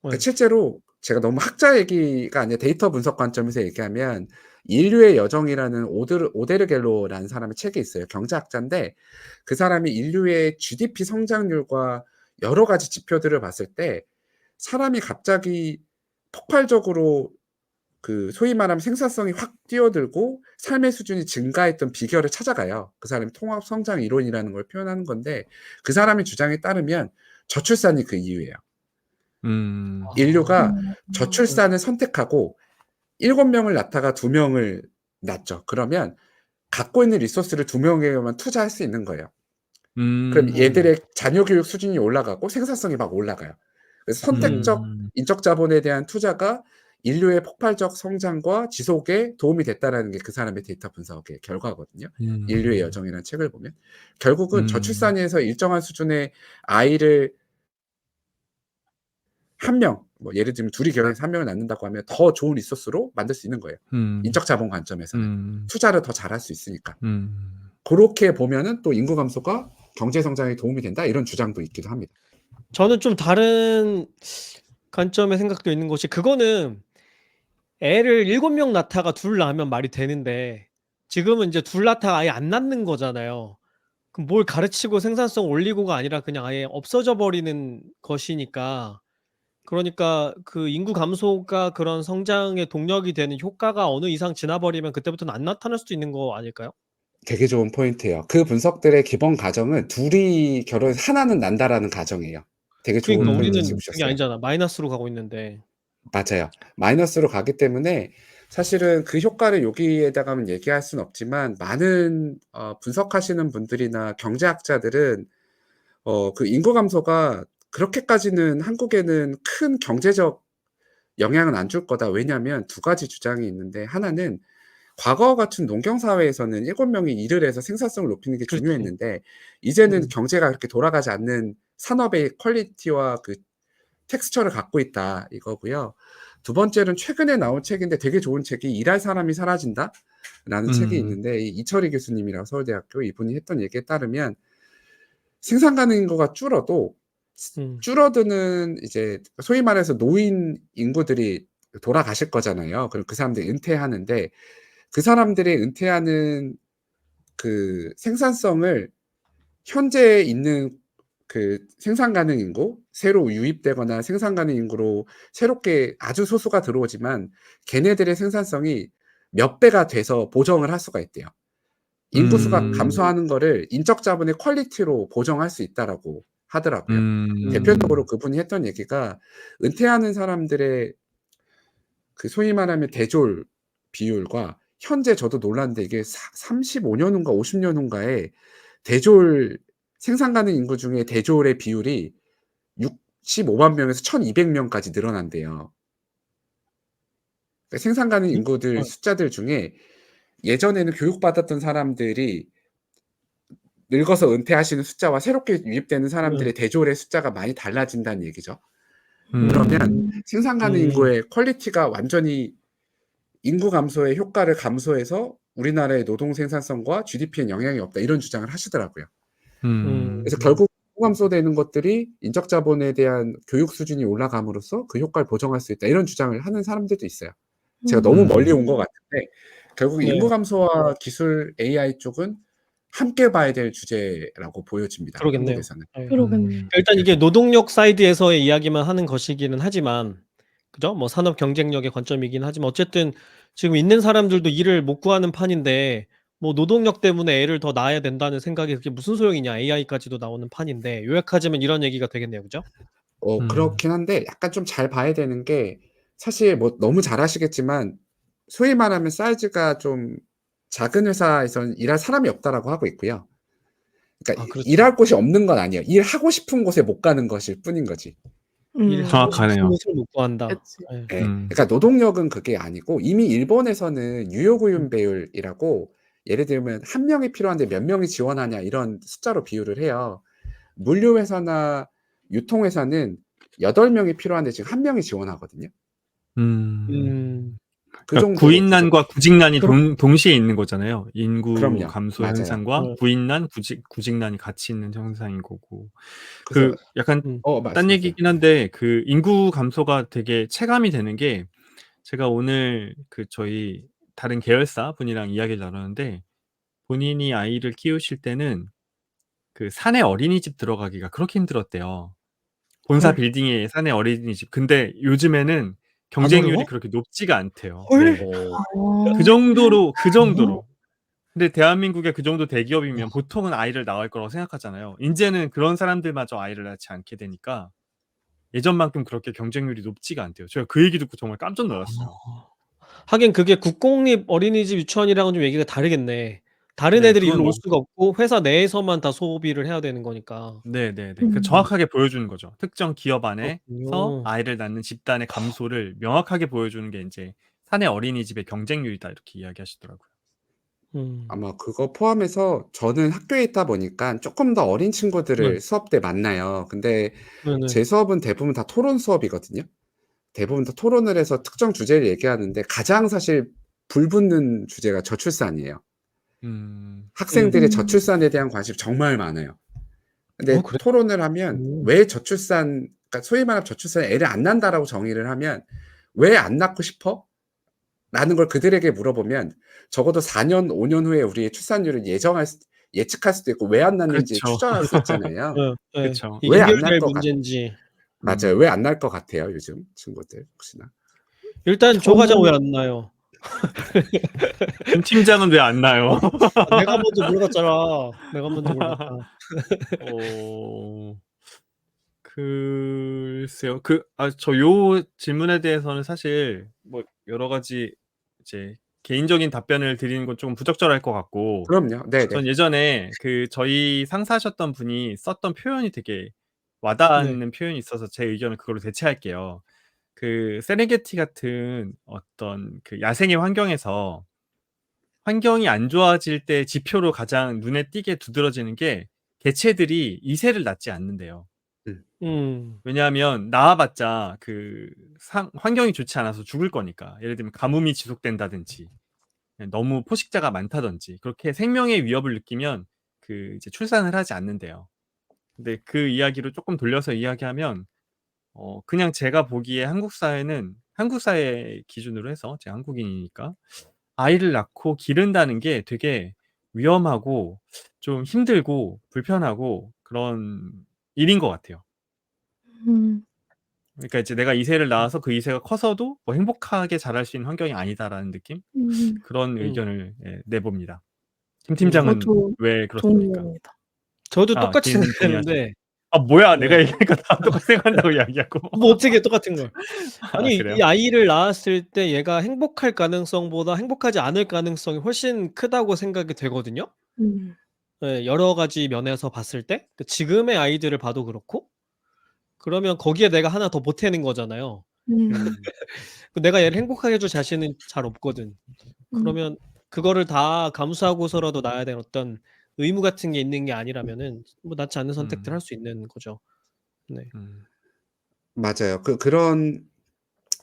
네. 실제로 제가 너무 학자 얘기가 아니라 데이터 분석 관점에서 얘기하면 인류의 여정이라는 오데르 갤로라는 사람의 책이 있어요. 경제학자인데 그 사람이 인류의 GDP 성장률과 여러 가지 지표들을 봤을 때 사람이 갑자기 폭발적으로 그 소위 말하면 생산성이 확 뛰어들고 삶의 수준이 증가했던 비결을 찾아가요. 그 사람이 통합 성장 이론이라는 걸 표현하는 건데 그 사람의 주장에 따르면 저출산이 그 이유예요. 인류가 저출산을 선택하고 7명을 낳다가 2명을 낳죠. 그러면 갖고 있는 리소스를 2명에게만 투자할 수 있는 거예요. 그럼 얘들의 자녀 교육 수준이 올라가고 생산성이 막 올라가요. 그래서 선택적 인적 자본에 대한 투자가 인류의 폭발적 성장과 지속에 도움이 됐다라는 게 그 사람의 데이터 분석의 결과거든요. 인류의 여정이라는 책을 보면. 결국은 저출산에서 일정한 수준의 아이를 1명, 뭐 예를 들면 2이 결혼해서 1명을 낳는다고 하면 더 좋은 리소스로 만들 수 있는 거예요. 인적 자본 관점에서는. 투자를 더 잘할 수 있으니까. 고렇게 보면은 또 인구 감소가 경제 성장에 도움이 된다 이런 주장도 있기도 합니다. 저는 좀 다른 관점의 생각도 있는 것이 그거는 애를 7명 낳다가 2 낳으면 말이 되는데 지금은 이제 2 낳다가 아예 안 낳는 거잖아요. 그럼 뭘 가르치고 생산성 올리고가 아니라 그냥 아예 없어져 버리는 것이니까 그러니까 그 인구 감소가 그런 성장의 동력이 되는 효과가 어느 이상 지나 버리면 그때부터는 안 나타날 수도 있는 거 아닐까요? 되게 좋은 포인트예요. 그 분석들의 기본 가정은 2이 결혼해서 1는 난다라는 가정이에요. 되게 좋은 그러니까 포인트 우리는 그게 짚으셨어요. 아니잖아. 마이너스로 가고 있는데. 맞아요. 마이너스로 가기 때문에 사실은 그 효과를 여기에다가는 얘기할 수는 없지만 많은 분석하시는 분들이나 경제학자들은 그 인구 감소가 그렇게까지는 한국에는 큰 경제적 영향은 안 줄 거다. 왜냐하면 2 가지 주장이 있는데 하나는 과거 같은 농경 사회에서는 7명이 일을 해서 생산성을 높이는 게 그렇지. 중요했는데 이제는 경제가 그렇게 돌아가지 않는 산업의 퀄리티와 그 텍스처를 갖고 있다 이거고요. 2 번째는 최근에 나온 책인데 되게 좋은 책이 일할 사람이 사라진다라는 책이 있는데 이 이철희 교수님이라고 서울대학교 이분이 했던 얘기에 따르면 생산 가능 인구가 줄어도 줄어드는 이제 소위 말해서 노인 인구들이 돌아가실 거잖아요. 그럼 그 사람들이 은퇴하는데 그 사람들이 은퇴하는 그 생산성을 현재 있는 그 생산 가능 인구, 새로 유입되거나 생산 가능 인구로 새롭게 아주 소수가 들어오지만 걔네들의 생산성이 몇 배가 돼서 보정을 할 수가 있대요. 인구수가 감소하는 거를 인적 자본의 퀄리티로 보정할 수 있다라고 하더라고요. 대표적으로 그분이 했던 얘기가 은퇴하는 사람들의 그 소위 말하면 대졸 비율과 현재 저도 놀랐는데 이게 35년 후인가 50년 후인가에 대졸 생산 가능 인구 중에 대졸의 비율이 65만 명에서 1,200명까지 늘어난대요. 그러니까 생산 가능 인구들 숫자들 중에 예전에는 교육받았던 사람들이 늙어서 은퇴하시는 숫자와 새롭게 유입되는 사람들의 대졸의 숫자가 많이 달라진다는 얘기죠. 그러면 생산 가능 인구의 퀄리티가 완전히 인구 감소의 효과를 감소해서 우리나라의 노동 생산성과 GDP에 영향이 없다 이런 주장을 하시더라고요. 그래서 결국 인구 감소되는 것들이 인적 자본에 대한 교육 수준이 올라감으로써 그 효과를 보정할 수 있다 이런 주장을 하는 사람들도 있어요. 제가 너무 멀리 온 것 같은데 결국 인구 감소와 기술 AI 쪽은 함께 봐야 될 주제라고 보여집니다. 그러겠네요. 한국에서는. 그러겠네요. 일단 이게 노동력 사이드에서의 이야기만 하는 것이기는 하지만 그죠? 뭐 산업 경쟁력의 관점이긴 하지만 어쨌든 지금 있는 사람들도 일을 못 구하는 판인데 뭐 노동력 때문에 애를 더 낳아야 된다는 생각이 그게 무슨 소용이냐. AI까지도 나오는 판인데 요약하자면 이런 얘기가 되겠네요. 그죠? 그렇긴 한데 약간 좀 잘 봐야 되는 게 사실 뭐 너무 잘 아시겠지만 소위 말하면 사이즈가 좀 작은 회사에서는 일할 사람이 없다라고 하고 있고요. 그러니까 그렇죠. 일할 곳이 없는 건 아니에요. 일하고 싶은 곳에 못 가는 것일 뿐인 거지. 일하고 정확하네요. 싶은 곳을 못 구한다. 그치. 예. 예. 음. 그러니까 노동력은 그게 아니고 이미 일본에서는 유효구윤 음. 배율이라고 예를 들면 1 명이 필요한데 몇 명이 지원하냐 이런 숫자로 비율을 해요. 물류회사나 유통회사는 8 명이 필요한데 지금 1 명이 지원하거든요. 음. 그 그러니까 정도로 구인난과 구직난이 그럼 동시에 있는 거잖아요. 인구 그럼요. 감소 맞아요. 현상과 네. 구인난, 구직난이 같이 있는 현상인 거고. 그래서 약간 음. 딴 말씀하세요. 얘기긴 한데 인구 감소가 되게 체감이 되는 게 제가 오늘 저희 다른 계열사 분이랑 이야기를 나눴는데 본인이 아이를 키우실 때는 사내 어린이집 들어가기가 그렇게 힘들었대요. 본사 헐. 빌딩에 사내 어린이집. 근데 요즘에는 안 경쟁률이 어려워? 그렇게 높지가 않대요. 헐. 네. 어. 그 아. 정도로, 그 어. 정도로. 근데 대한민국의 그 정도 와. 대기업이면 보통은 아이를 낳을 거라고 생각하잖아요. 인제는 그런 사람들마저 아이를 낳지 않게 되니까 예전만큼 그렇게 경쟁률이 높지가 않대요. 제가 그 얘기 듣고 정말 깜짝 놀랐어요. 하긴 그게 국공립 어린이집 유치원이랑은 좀 얘기가 다르겠네. 다른 네. 애들이 그건 일로 올 뭐 수가 없고 회사 내에서만 다 소비를 해야 되는 거니까. 네네네. 음. 정확하게 보여주는 거죠. 특정 기업 안에서 그렇군요. 아이를 낳는 집단의 감소를 명확하게 보여주는 게 인제 "사내 어린이집의 경쟁률이다." 이렇게 이야기하시더라고요. 음. 아마 그거 포함해서 저는 학교에 있다 보니까 쪼끔 더 어린 네. 친구들을 수업 때 만나요. 근데 네네. 제 수업은 대부분 다 토론 수업이거든요. 대부분 다 토론을 해서 특정 주제를 얘기하는데 가장 사실 불붙는 주제가 저출산이에요. 음. 학생들의 음. 저출산에 대한 관심이 정말 많아요. 근데 그래? 토론을 하면 오. 왜 저출산 그러니까 소위 말하는 저출산 애를 안 낳는다라고 정의를 하면 "왜 안 낳고 싶어?" 라는 걸 그들에게 물어보면 적어도 4 년, 5년 후에 우리의 출산율을 예측할 수도 있고 왜 안 낳는지 그쵸. 추정할 수 있잖아요. 예 예. 그쵸. 이게 왜 안 낳을 해결될 것 같 문제인지. 맞아요. 음. 왜 안 낳을 것 같아요, 요즘 친구들 혹시나? 일단 조 과장 왜 저는 안 나요? 김 팀장은 왜 안 나요? 아 내가 먼저 물어봤잖아. 내가 먼저 물어봤다. 어. 글쎄요. 요 질문에 대해서는 사실 뭐 여러 가지 이제 개인적인 답변을 드리는 건 좀 부적절할 것 같고 그럼요. 네네. 전 예전에 저희 상사하셨던 분이 썼던 표현이 되게 네. 와닿는 표현이 있어서 제 의견을 그걸로 대체할게요. 세렝게티 같은 어떤 야생의 환경에서 환경이 안 좋아질 때 지표로 가장 눈에 띄게 두드러지는 게 개체들이 이세를 낳지 않는대요. 음. 음. 왜냐하면 낳아봤자 환경이 좋지 않아서 죽을 거니까. 예를 들면 가뭄이 지속된다든지 너무 포식자가 많다든지 그렇게 생명의 위협을 느끼면 이제 출산을 하지 않는대요. 근데 그 이야기를 쪼끔 돌려서 이야기하면 그냥 제가 보기에 한국 사회 기준으로 해서 제가 한국인이니까 아이를 낳고 기른다는 게 되게 위험하고 좀 힘들고 불편하고 그런 일인 것 같아요. 음. 그러니까 이제 내가 이세를 낳아서 그 이세가 커서도 뭐 행복하게 자랄 수 있는 환경이 아니다라는 느낌? 음. 그런 음. 의견을 내봅니다. 김 음. 팀장은 저도 왜 그렇습니까? 동의합니다. 저도 아 똑같이 개인 동의하시고. 생각하는데 아 뭐야 네. 내가 얘기하니까 다 똑같이 생각한다고 이야기하고. 뭐 어떻게 똑같은 걸. 아 아니 이 그래요? 아이를 낳았을 때 얘가 행복할 가능성보다 행복하지 않을 가능성이 훨씬 크다고 생각이 되거든요. 음. 예 여러 가지 면에서 봤을 때. 지금의 아이들을 봐도 그렇고 그러면 거기에 내가 하나 더 보태는 거잖아요. 음. 음. 내가 얘를 행복하게 해줄 자신은 잘 없거든. 음. 그러면 그거를 다 감수하고서라도 낳아야 될 어떤 의무 같은 게 있는 게 아니라면은 뭐 낳지 않는 선택들을 음. 할 수 있는 거죠. 네. 음. 맞아요. 그런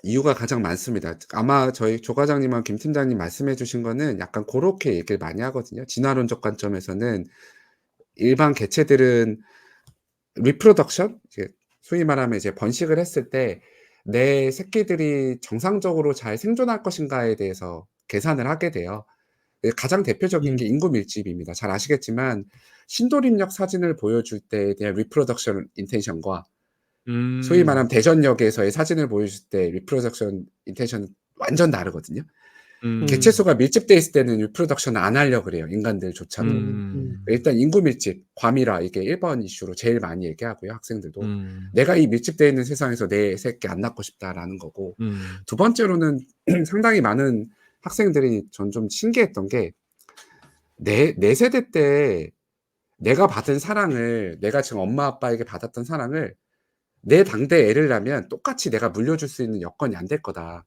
이유가 가장 많습니다. 아마 저희 조 과장님하고 김 팀장님 말씀해 주신 거는 약간 고렇게 얘기를 많이 하거든요. 진화론적 관점에서는 일반 개체들은 리프로덕션 이제 소위 말하면 이제 번식을 했을 때 내 새끼들이 정상적으로 잘 생존할 것인가에 대해서 계산을 하게 돼요. 가장 대표적인 음. 게 인구 밀집입니다. 잘 아시겠지만 신도림역 사진을 보여줄 때에 대한 리프로덕션 인텐션과 소위 말하면 음. 대전역에서의 사진을 보여줄 때 리프로덕션 인텐션은 완전 다르거든요. 개체 음. 수가 밀집돼 있을 때는 리프로덕션을 안 하려 그래요, 인간들조차도. 음. 일단 인구 밀집, 과밀화 이게 1번 이슈로 제일 많이 얘기하고요, 학생들도. 음. '내가 이 밀집되어 있는 세상에서 내 새끼 안 낳고 싶다.'라는 거고. 음. 두 번째로는 상당히 많은 학생들이 전 좀 신기했던 게 내 세대 때 내가 받은 사랑을 내가 지금 엄마 아빠에게 받았던 사랑을 내 당대 애를 낳으면 똑같이 내가 물려줄 수 있는 여건이 안 될 거다.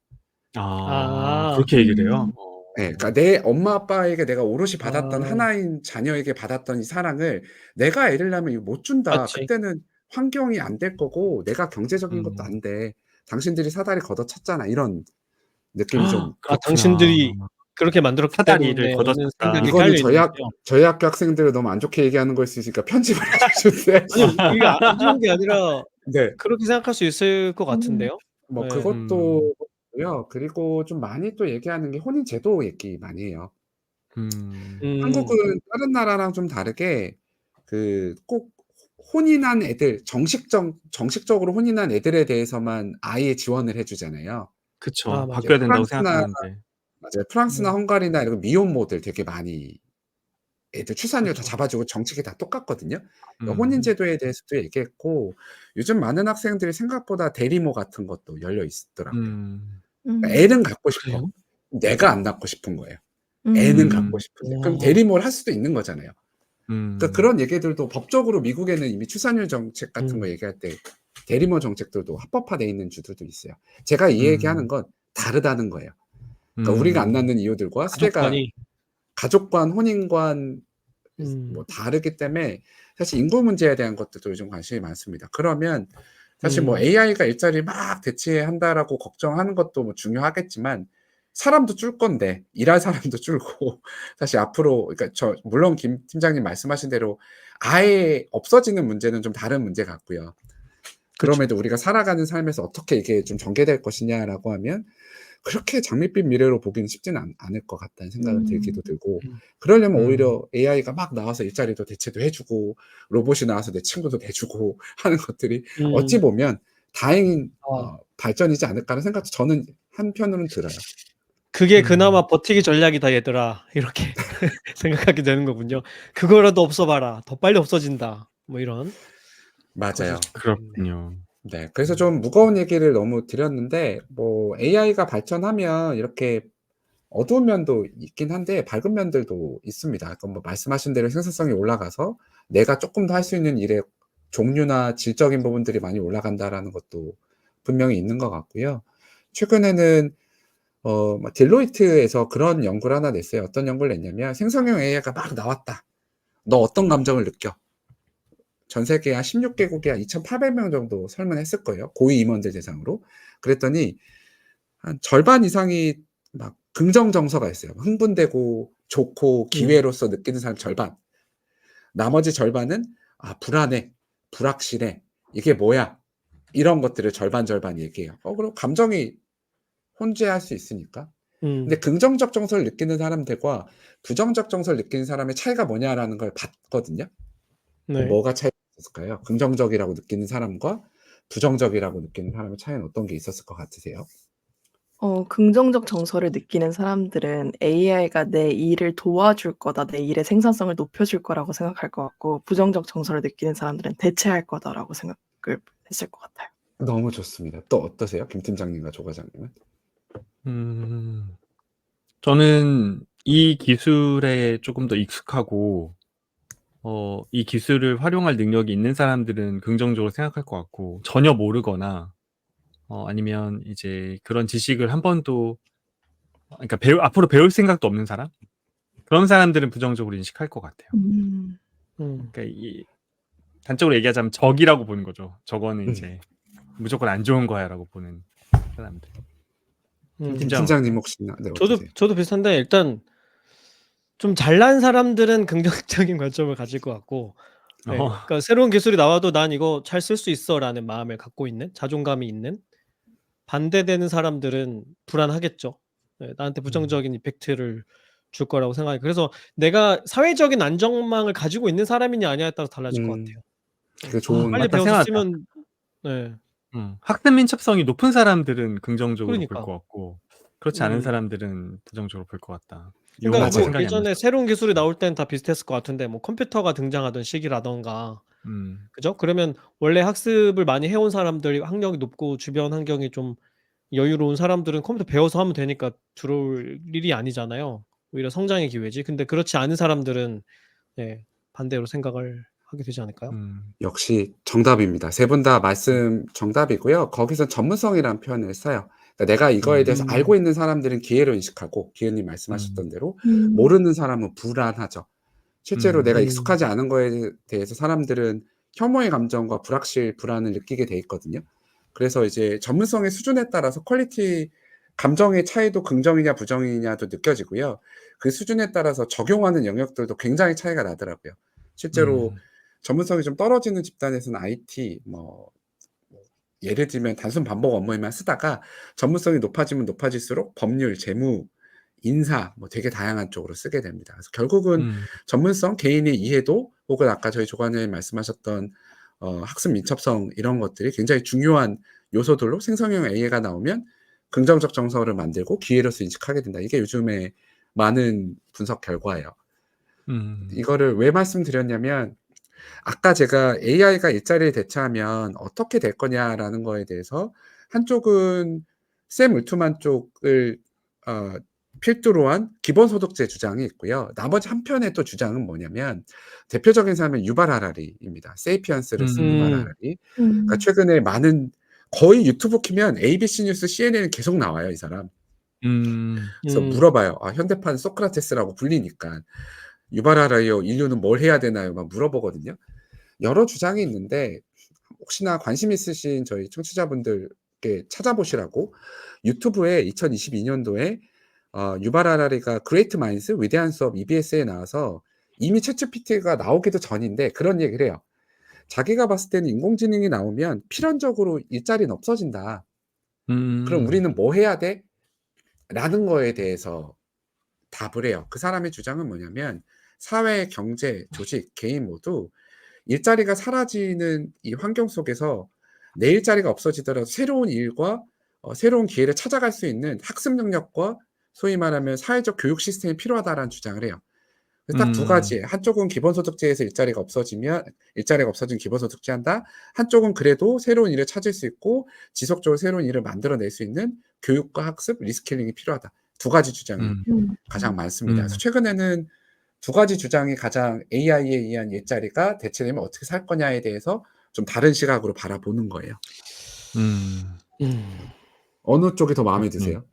아. 그렇게 얘기를 해요? 예. 그러니까 내 엄마 아빠에게 내가 오롯이 받았던 아. 하나인 자녀에게 받았던 이 사랑을 내가 애를 낳으면 이거 못 준다. 맞지. 그때는 환경이 안 될 거고 내가 경제적인 것도 음. 안 돼. 당신들이 사다리 걷어찼잖아. 이런 느낌이 좀 아 그렇구나. 당신들이 그렇게 만들었기 사다리를 때문에 오는 걷어찼다. 생각이 이거는 깔려 있는 거죠. 저희 학교 학생들을 너무 안 좋게 얘기하는 걸 수 있으니까 편집을 해 주세요. 아니요. 이게 안 좋은 게 아니라 네. 그렇게 생각할 수 있을 것 같은데요. 뭐 네. 그것도 고요. 그리고 좀 많이 또 얘기하는 게 혼인 제도 얘기 많이 해요. 한국은 다른 나라랑 좀 다르게 꼭 혼인한 애들 정식적으로 혼인한 애들에 대해서만 아예 지원을 해 주잖아요. 그쵸. 아 맞아요. 바뀌어야 된다고 프랑스나 생각하는데. 맞아요. 프랑스나 네. 헝가리나 이런 미혼모들 되게 많이 애들 출산율 다 그쵸. 잡아 주고 정책이 다 똑같거든요. 그러니까 혼인 음. 제도에 대해서도 얘기했고 요즘 많은 학생들이 생각보다 대리모 같은 것도 열려 있더라고요. 음. 그러니까 애는 갖고 싶어. 그래요? 내가 안 낳고 싶은 거예요. 애는 갖고 음. 싶은데. 그럼 와. 대리모를 할 수도 있는 거잖아요. 그러니까 음. 그런 얘기들도 법적으로 미국에는 이미 출산율 정책 같은 거 얘기할 때 대리모 정책들도 합법화돼 있는 주들도 있어요. 제가 이 얘기하는 건 다르다는 거예요. 그러니까 우리가 안 낳는 이유들과 시대가 가족관이 가족관, 혼인관 뭐 음. 다르기 때문에 사실 인구 문제에 대한 것들도 요즘 관심이 많습니다. 그러면 사실 뭐 음. AI가 일자리를 막 대체한다라고 걱정하는 것도 뭐 중요하겠지만 사람도 줄 건데 일할 사람도 줄고 사실 앞으로 그러니까 물론 김 팀장님 말씀하신 대로 아예 없어지는 문제는 좀 다른 문제 같고요. 그쵸. 그럼에도 우리가 살아가는 삶에서 어떻게 이게 좀 전개될 것이냐라고 하면 그렇게 장밋빛 미래로 보기는 쉽지는 않을 것 같다는 생각은 들기도 들고 음. 그러려면 음. 오히려 AI가 막 나와서 일자리도 대체도 해 주고 로봇이 나와서 내 친구도 내 주고 하는 것들이 어찌 보면 다행인 아. 발전이지 않을까라는 생각도 저는 한편으로는 들어요. 그게 음. 그나마 버티기 전략이다 얘들아. 이렇게 생각하게 되는 거군요. 그거라도 없어 봐라. 더 빨리 없어진다. 뭐 이런 것일 맞아요. 수도 있겠네. 그렇군요. 네. 그래서 좀 무거운 얘기를 너무 드렸는데 뭐 AI가 발전하면 이렇게 어두운 면도 있긴 한데 밝은 면들도 있습니다. 그러니까 뭐 말씀하신 대로 생산성이 올라가서 내가 쪼끔 더 할 수 있는 일의 종류나 질적인 부분들이 많이 올라간다라는 것도 분명히 있는 것 같고요. 최근에는 막 딜로이트에서 그런 연구를 하나 냈어요. 어떤 연구를 냈냐면 "생성형 AI가 막 나왔다. 너 어떤 감정을 느껴?" 전 세계 한 16 개국에 한 2,800명 정도 설문했을 거예요, 고위 임원들 대상으로. 그랬더니 한 절반 이상이 막 긍정 정서가 있어요. 흥분되고 좋고 음. 기회로서 느끼는 사람 절반. 나머지 절반은 '아 불안해. 불확실해. 이게 뭐야?' 이런 것들을 절반 얘기해요. 그럼 감정이 혼재할 수 있으니까. 근데 음. 긍정적 정서를 느끼는 사람들과 부정적 정서를 느끼는 사람의 차이가 뭐냐라는 걸 봤거든요. 네. 뭐가 차이가 있었을까요? 긍정적이라고 느끼는 사람과 부정적이라고 느끼는 사람의 차이는 어떤 게 있었을 것 같으세요? 긍정적 정서를 느끼는 사람들은 'AI가 내 일을 도와줄 거다. 내 일의 생산성을 높여줄 거'라고 생각할 것 같고 부정적 정서를 느끼는 사람들은 '대체할 거다.'라고 생각을 했을 것 같아요. 너무 좋습니다. 또 어떠세요? 김 팀장님과 조 과장님은? 음. 저는 이 기술에 쪼금 더 익숙하고 이 기술을 활용할 능력이 있는 사람들은 긍정적으로 생각할 것 같고 전혀 모르거나 아니면 이제 그런 지식을 한 번도 그러니까 앞으로 배울 생각도 없는 사람? 그런 사람들은 부정적으로 인식할 것 같아요. 음. 음. 그러니까 이 단적으로 얘기하자면 적이라고 보는 거죠. 저거는 이제 '무조건 안 좋은 거야.'라고 보는 사람들. 김 음. 김 팀장은 팀장님 어때요? 혹시나 네 어떠세요? 저도 비슷한데 일단 좀 잘난 사람들은 긍정적인 관점을 가질 것 같고 네. 어. 그러니까 새로운 기술이 나와도 '난 이거 잘 쓸 수 있어.'라는 마음을 갖고 있는 자존감이 있는 반대되는 사람들은 불안하겠죠. 네. 나한테 부정적인 이펙트를 줄 거라고 생각해요. 그래서 내가 사회적인 안전망을 가지고 있는 사람이냐 아니냐에 따라서 달라질 것 음. 같아요. 그 빨리 좋은 맞다. 배워서 생각났다. 쓰면 네. 학습 민첩성이 높은 사람들은 긍정적으로 볼 그러니까. 것 같고 그렇지 않은 음. 사람들은 부정적으로 볼 것 같다. 그러니까 용어가 뭐 맞아요. 생각이 안 예전에 났어. 새로운 기술이 나올 때는 다 비슷했을 것 같은데 뭐 컴퓨터가 등장하던 시기라든가 음. 그죠? 그러면 원래 학습을 많이 해온 사람들이 학력이 높고 주변 환경이 좀 여유로운 사람들은 컴퓨터 배워서 하면 되니까 들어올 일이 아니잖아요. 오히려 성장의 기회지. 근데 그렇지 않은 사람들은 예 반대로 생각을 하게 되지 않을까요? 역시 정답입니다. 세 분 다 말씀 정답이고요. 거기서 전문성이라는 표현을 써요. 그러니까 내가 이거에 대해서 알고 있는 사람들은 기회로 인식하고 기회님 말씀하셨던 대로 모르는 사람은 불안하죠. 실제로 내가 익숙하지 않은 거에 대해서 사람들은 혐오의 감정과 불확실, 불안을 느끼게 돼 있거든요. 그래서 이제 전문성의 수준에 따라서 퀄리티 감정의 차이도 긍정이냐 부정이냐도 느껴지고요. 그 수준에 따라서 적용하는 영역들도 굉장히 차이가 나더라고요. 실제로 전문성이 좀 떨어지는 집단에서는 IT 뭐 예를 들면 단순 반복 업무에만 쓰다가 전문성이 높아지면 높아질수록 법률, 재무, 인사 뭐 되게 다양한 쪽으로 쓰게 됩니다. 그래서 결국은 전문성, 개인의 이해도 혹은 아까 저희 조관장님 말씀하셨던 학습 민첩성 이런 것들이 굉장히 중요한 요소들로 생성형 AI가 나오면 긍정적 정서를 만들고 기회로서 인식하게 된다. 이게 요즘에 많은 분석 결과예요. 이거를 왜 말씀드렸냐면 아까 제가 AI가 일자리를 대체하면 어떻게 될 거냐라는 거에 대해서 한쪽은 샘 울트만 쪽을 필두로 한 기본소득제 주장이 있고요. 나머지 한편의 또 주장은 뭐냐면 대표적인 사람은 유발 하라리입니다. 세이피언스를 쓴 유발 하라리. 그러니까 최근에 많은 거의 유튜브 키면 ABC 뉴스, CNN은 계속 나와요, 이 사람. 그래서 물어봐요. 현대판 소크라테스라고 불리니까. 유발 하라리요, 인류는 뭘 해야 되나요? 막 물어보거든요. 여러 주장이 있는데 혹시나 관심 있으신 저희 청취자분들께 찾아보시라고 유튜브에 2022년도에 유발 하라리가 그레이트 마인스 위대한 수업 EBS에 나와서 이미 챗GPT가 나오기도 전인데 그런 얘기를 해요. 자기가 봤을 때는 인공지능이 나오면 필연적으로 일자리는 없어진다. 그럼 우리는 뭐 해야 돼? 라는 거에 대해서 답을 해요. 그 사람의 주장은 뭐냐면 사회, 경제, 조직, 개인 모두 일자리가 사라지는 이 환경 속에서 내 일자리가 없어지더라도 새로운 일과 새로운 기회를 찾아갈 수 있는 학습 능력과 소위 말하면 사회적 교육 시스템이 필요하다라는 주장을 해요. 그래서 딱 두 가지. 한쪽은 기본소득제에서 일자리가 없어지면 일자리가 없어지면 기본소득제 한다. 한쪽은 그래도 새로운 일을 찾을 수 있고 지속적으로 새로운 일을 만들어낼 수 있는 교육과 학습, 리스킬링이 필요하다. 두 가지 주장이 가장 많습니다. 그래서 최근에는 두 가지 주장이 가장 AI에 의한 일자리가 대체되면 어떻게 살 거냐에 대해서 좀 다른 시각으로 바라보는 거예요. 어느 쪽이 더 마음에 드세요?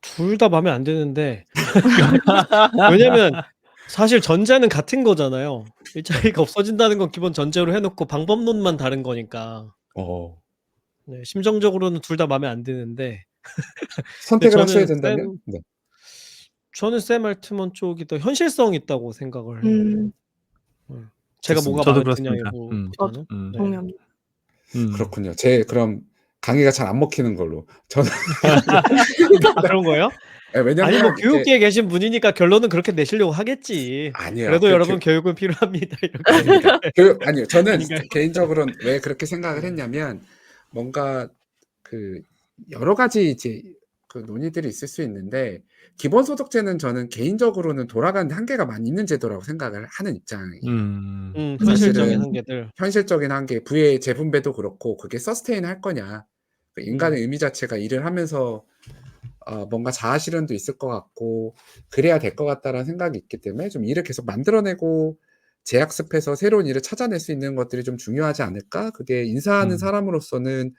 둘 다 마음에 안 드는데 왜냐면 사실 전제는 같은 거잖아요. 일자리가 없어진다는 건 기본 전제로 해 놓고 방법론만 다른 거니까. 네, 심정적으로는 둘 다 마음에 안 드는데 선택을 하셔야 된다면? 네. 저는 샘 알트먼 쪽이 더 현실성 있다고 생각을 해요. 제가 좋습니다. 뭐가 저도 마음에 그렇습니다. 드냐보다는. 네. 동의합니다. 그렇군요. 그럼 강의가 잘 안 먹히는 걸로. 저는 그런 거예요? 예, 아니 왜냐면 뭐 이게 교육계에 계신 분이니까 결론은 그렇게 내시려고 하겠지. 아니에요. 그래도 여러분 교육은 필요합니다. 이렇게. 아닙니다. 아니요. 저는 아닌가요? 개인적으로는 왜 그렇게 생각을 했냐면 뭔가 그 여러 가지 이제 그 논의들이 있을 수 있는데 기본소득제는 저는 개인적으로는 돌아가는 한계가 많이 있는 제도라고 생각을 하는 입장이에요. 현실적인 사실은 한계들. 현실적인 한계, 부의 재분배도 그렇고 그게 서스테인 할 거냐. 그 인간의 의미 자체가 일을 하면서 뭔가 자아 실현도 있을 것 같고 그래야 될 것 같다라는 생각이 있기 때문에 좀 일을 계속 만들어내고 재학습해서 새로운 일을 찾아낼 수 있는 것들이 좀 중요하지 않을까? 그게 인사하는 사람으로서는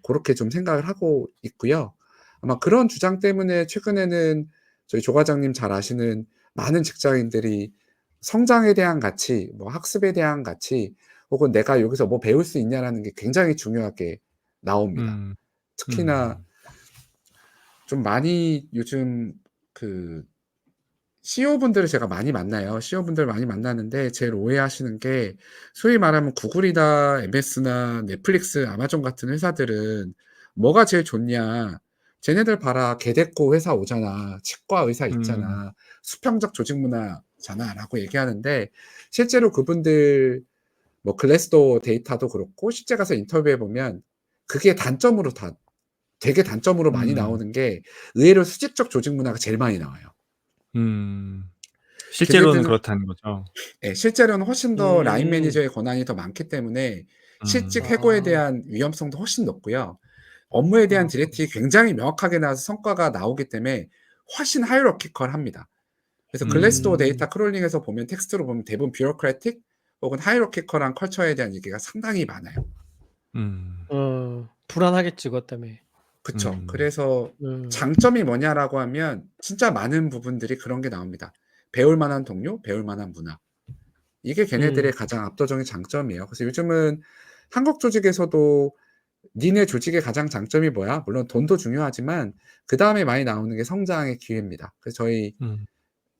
고렇게 좀 생각을 하고 있고요. 아마 그런 주장 때문에 최근에는 저희 조 과장님 잘 아시는 많은 직장인들이 성장에 대한 가치, 뭐 학습에 대한 가치, 혹은 내가 여기서 뭐 배울 수 있냐라는 게 굉장히 중요하게 나옵니다. 특히나 좀 많이 요즘 그 CEO분들을 제가 많이 만나요. CEO분들 많이 만나는데 제일 오해하시는 게 소위 말하면 구글이나 MS나 넷플릭스, 아마존 같은 회사들은 "뭐가 제일 좋냐. 쟤네들 봐라. 개데코 회사 오잖아. 치과 의사 있잖아. 수평적 조직 문화잖아."라고 얘기하는데 실제로 그분들 뭐 글래스도어 데이터도 그렇고 실제 가서 인터뷰해 보면 그게 단점으로 되게 단점으로 많이 나오는 게 의외로 수직적 조직 문화가 제일 많이 나와요. 실제로는 걔네들은 그렇다는 거죠. 예, 실제로는 훨씬 더 라인 매니저의 권한이 더 많기 때문에 실직 해고에 대한 위험성도 훨씬 높고요. 업무에 대한 디렉티브가 굉장히 명확하게 나와서 성과가 나오기 때문에 훨씬 하이라키컬합니다. 그래서 글래스도어 데이터 음. 크롤링에서 보면 텍스트로 보면 대부분 뷰로크래틱 혹은 하이로키컬한 컬처에 대한 얘기가 상당히 많아요. 음. 불안하겠지 그것 때문에. 그쵸. 음. 그래서 음. 장점이 뭐냐라고 하면 진짜 많은 부분들이 그런 게 나옵니다. 배울 만한 동료, 배울 만한 문화. 이게 걔네들의 음. 가장 압도적인 장점이에요. 그래서 요즘은 한국 조직에서도 니네 조직의 가장 장점이 뭐야? 물론 돈도 중요하지만 그다음에 많이 나오는 게 성장의 기회입니다. 그래서 저희 음.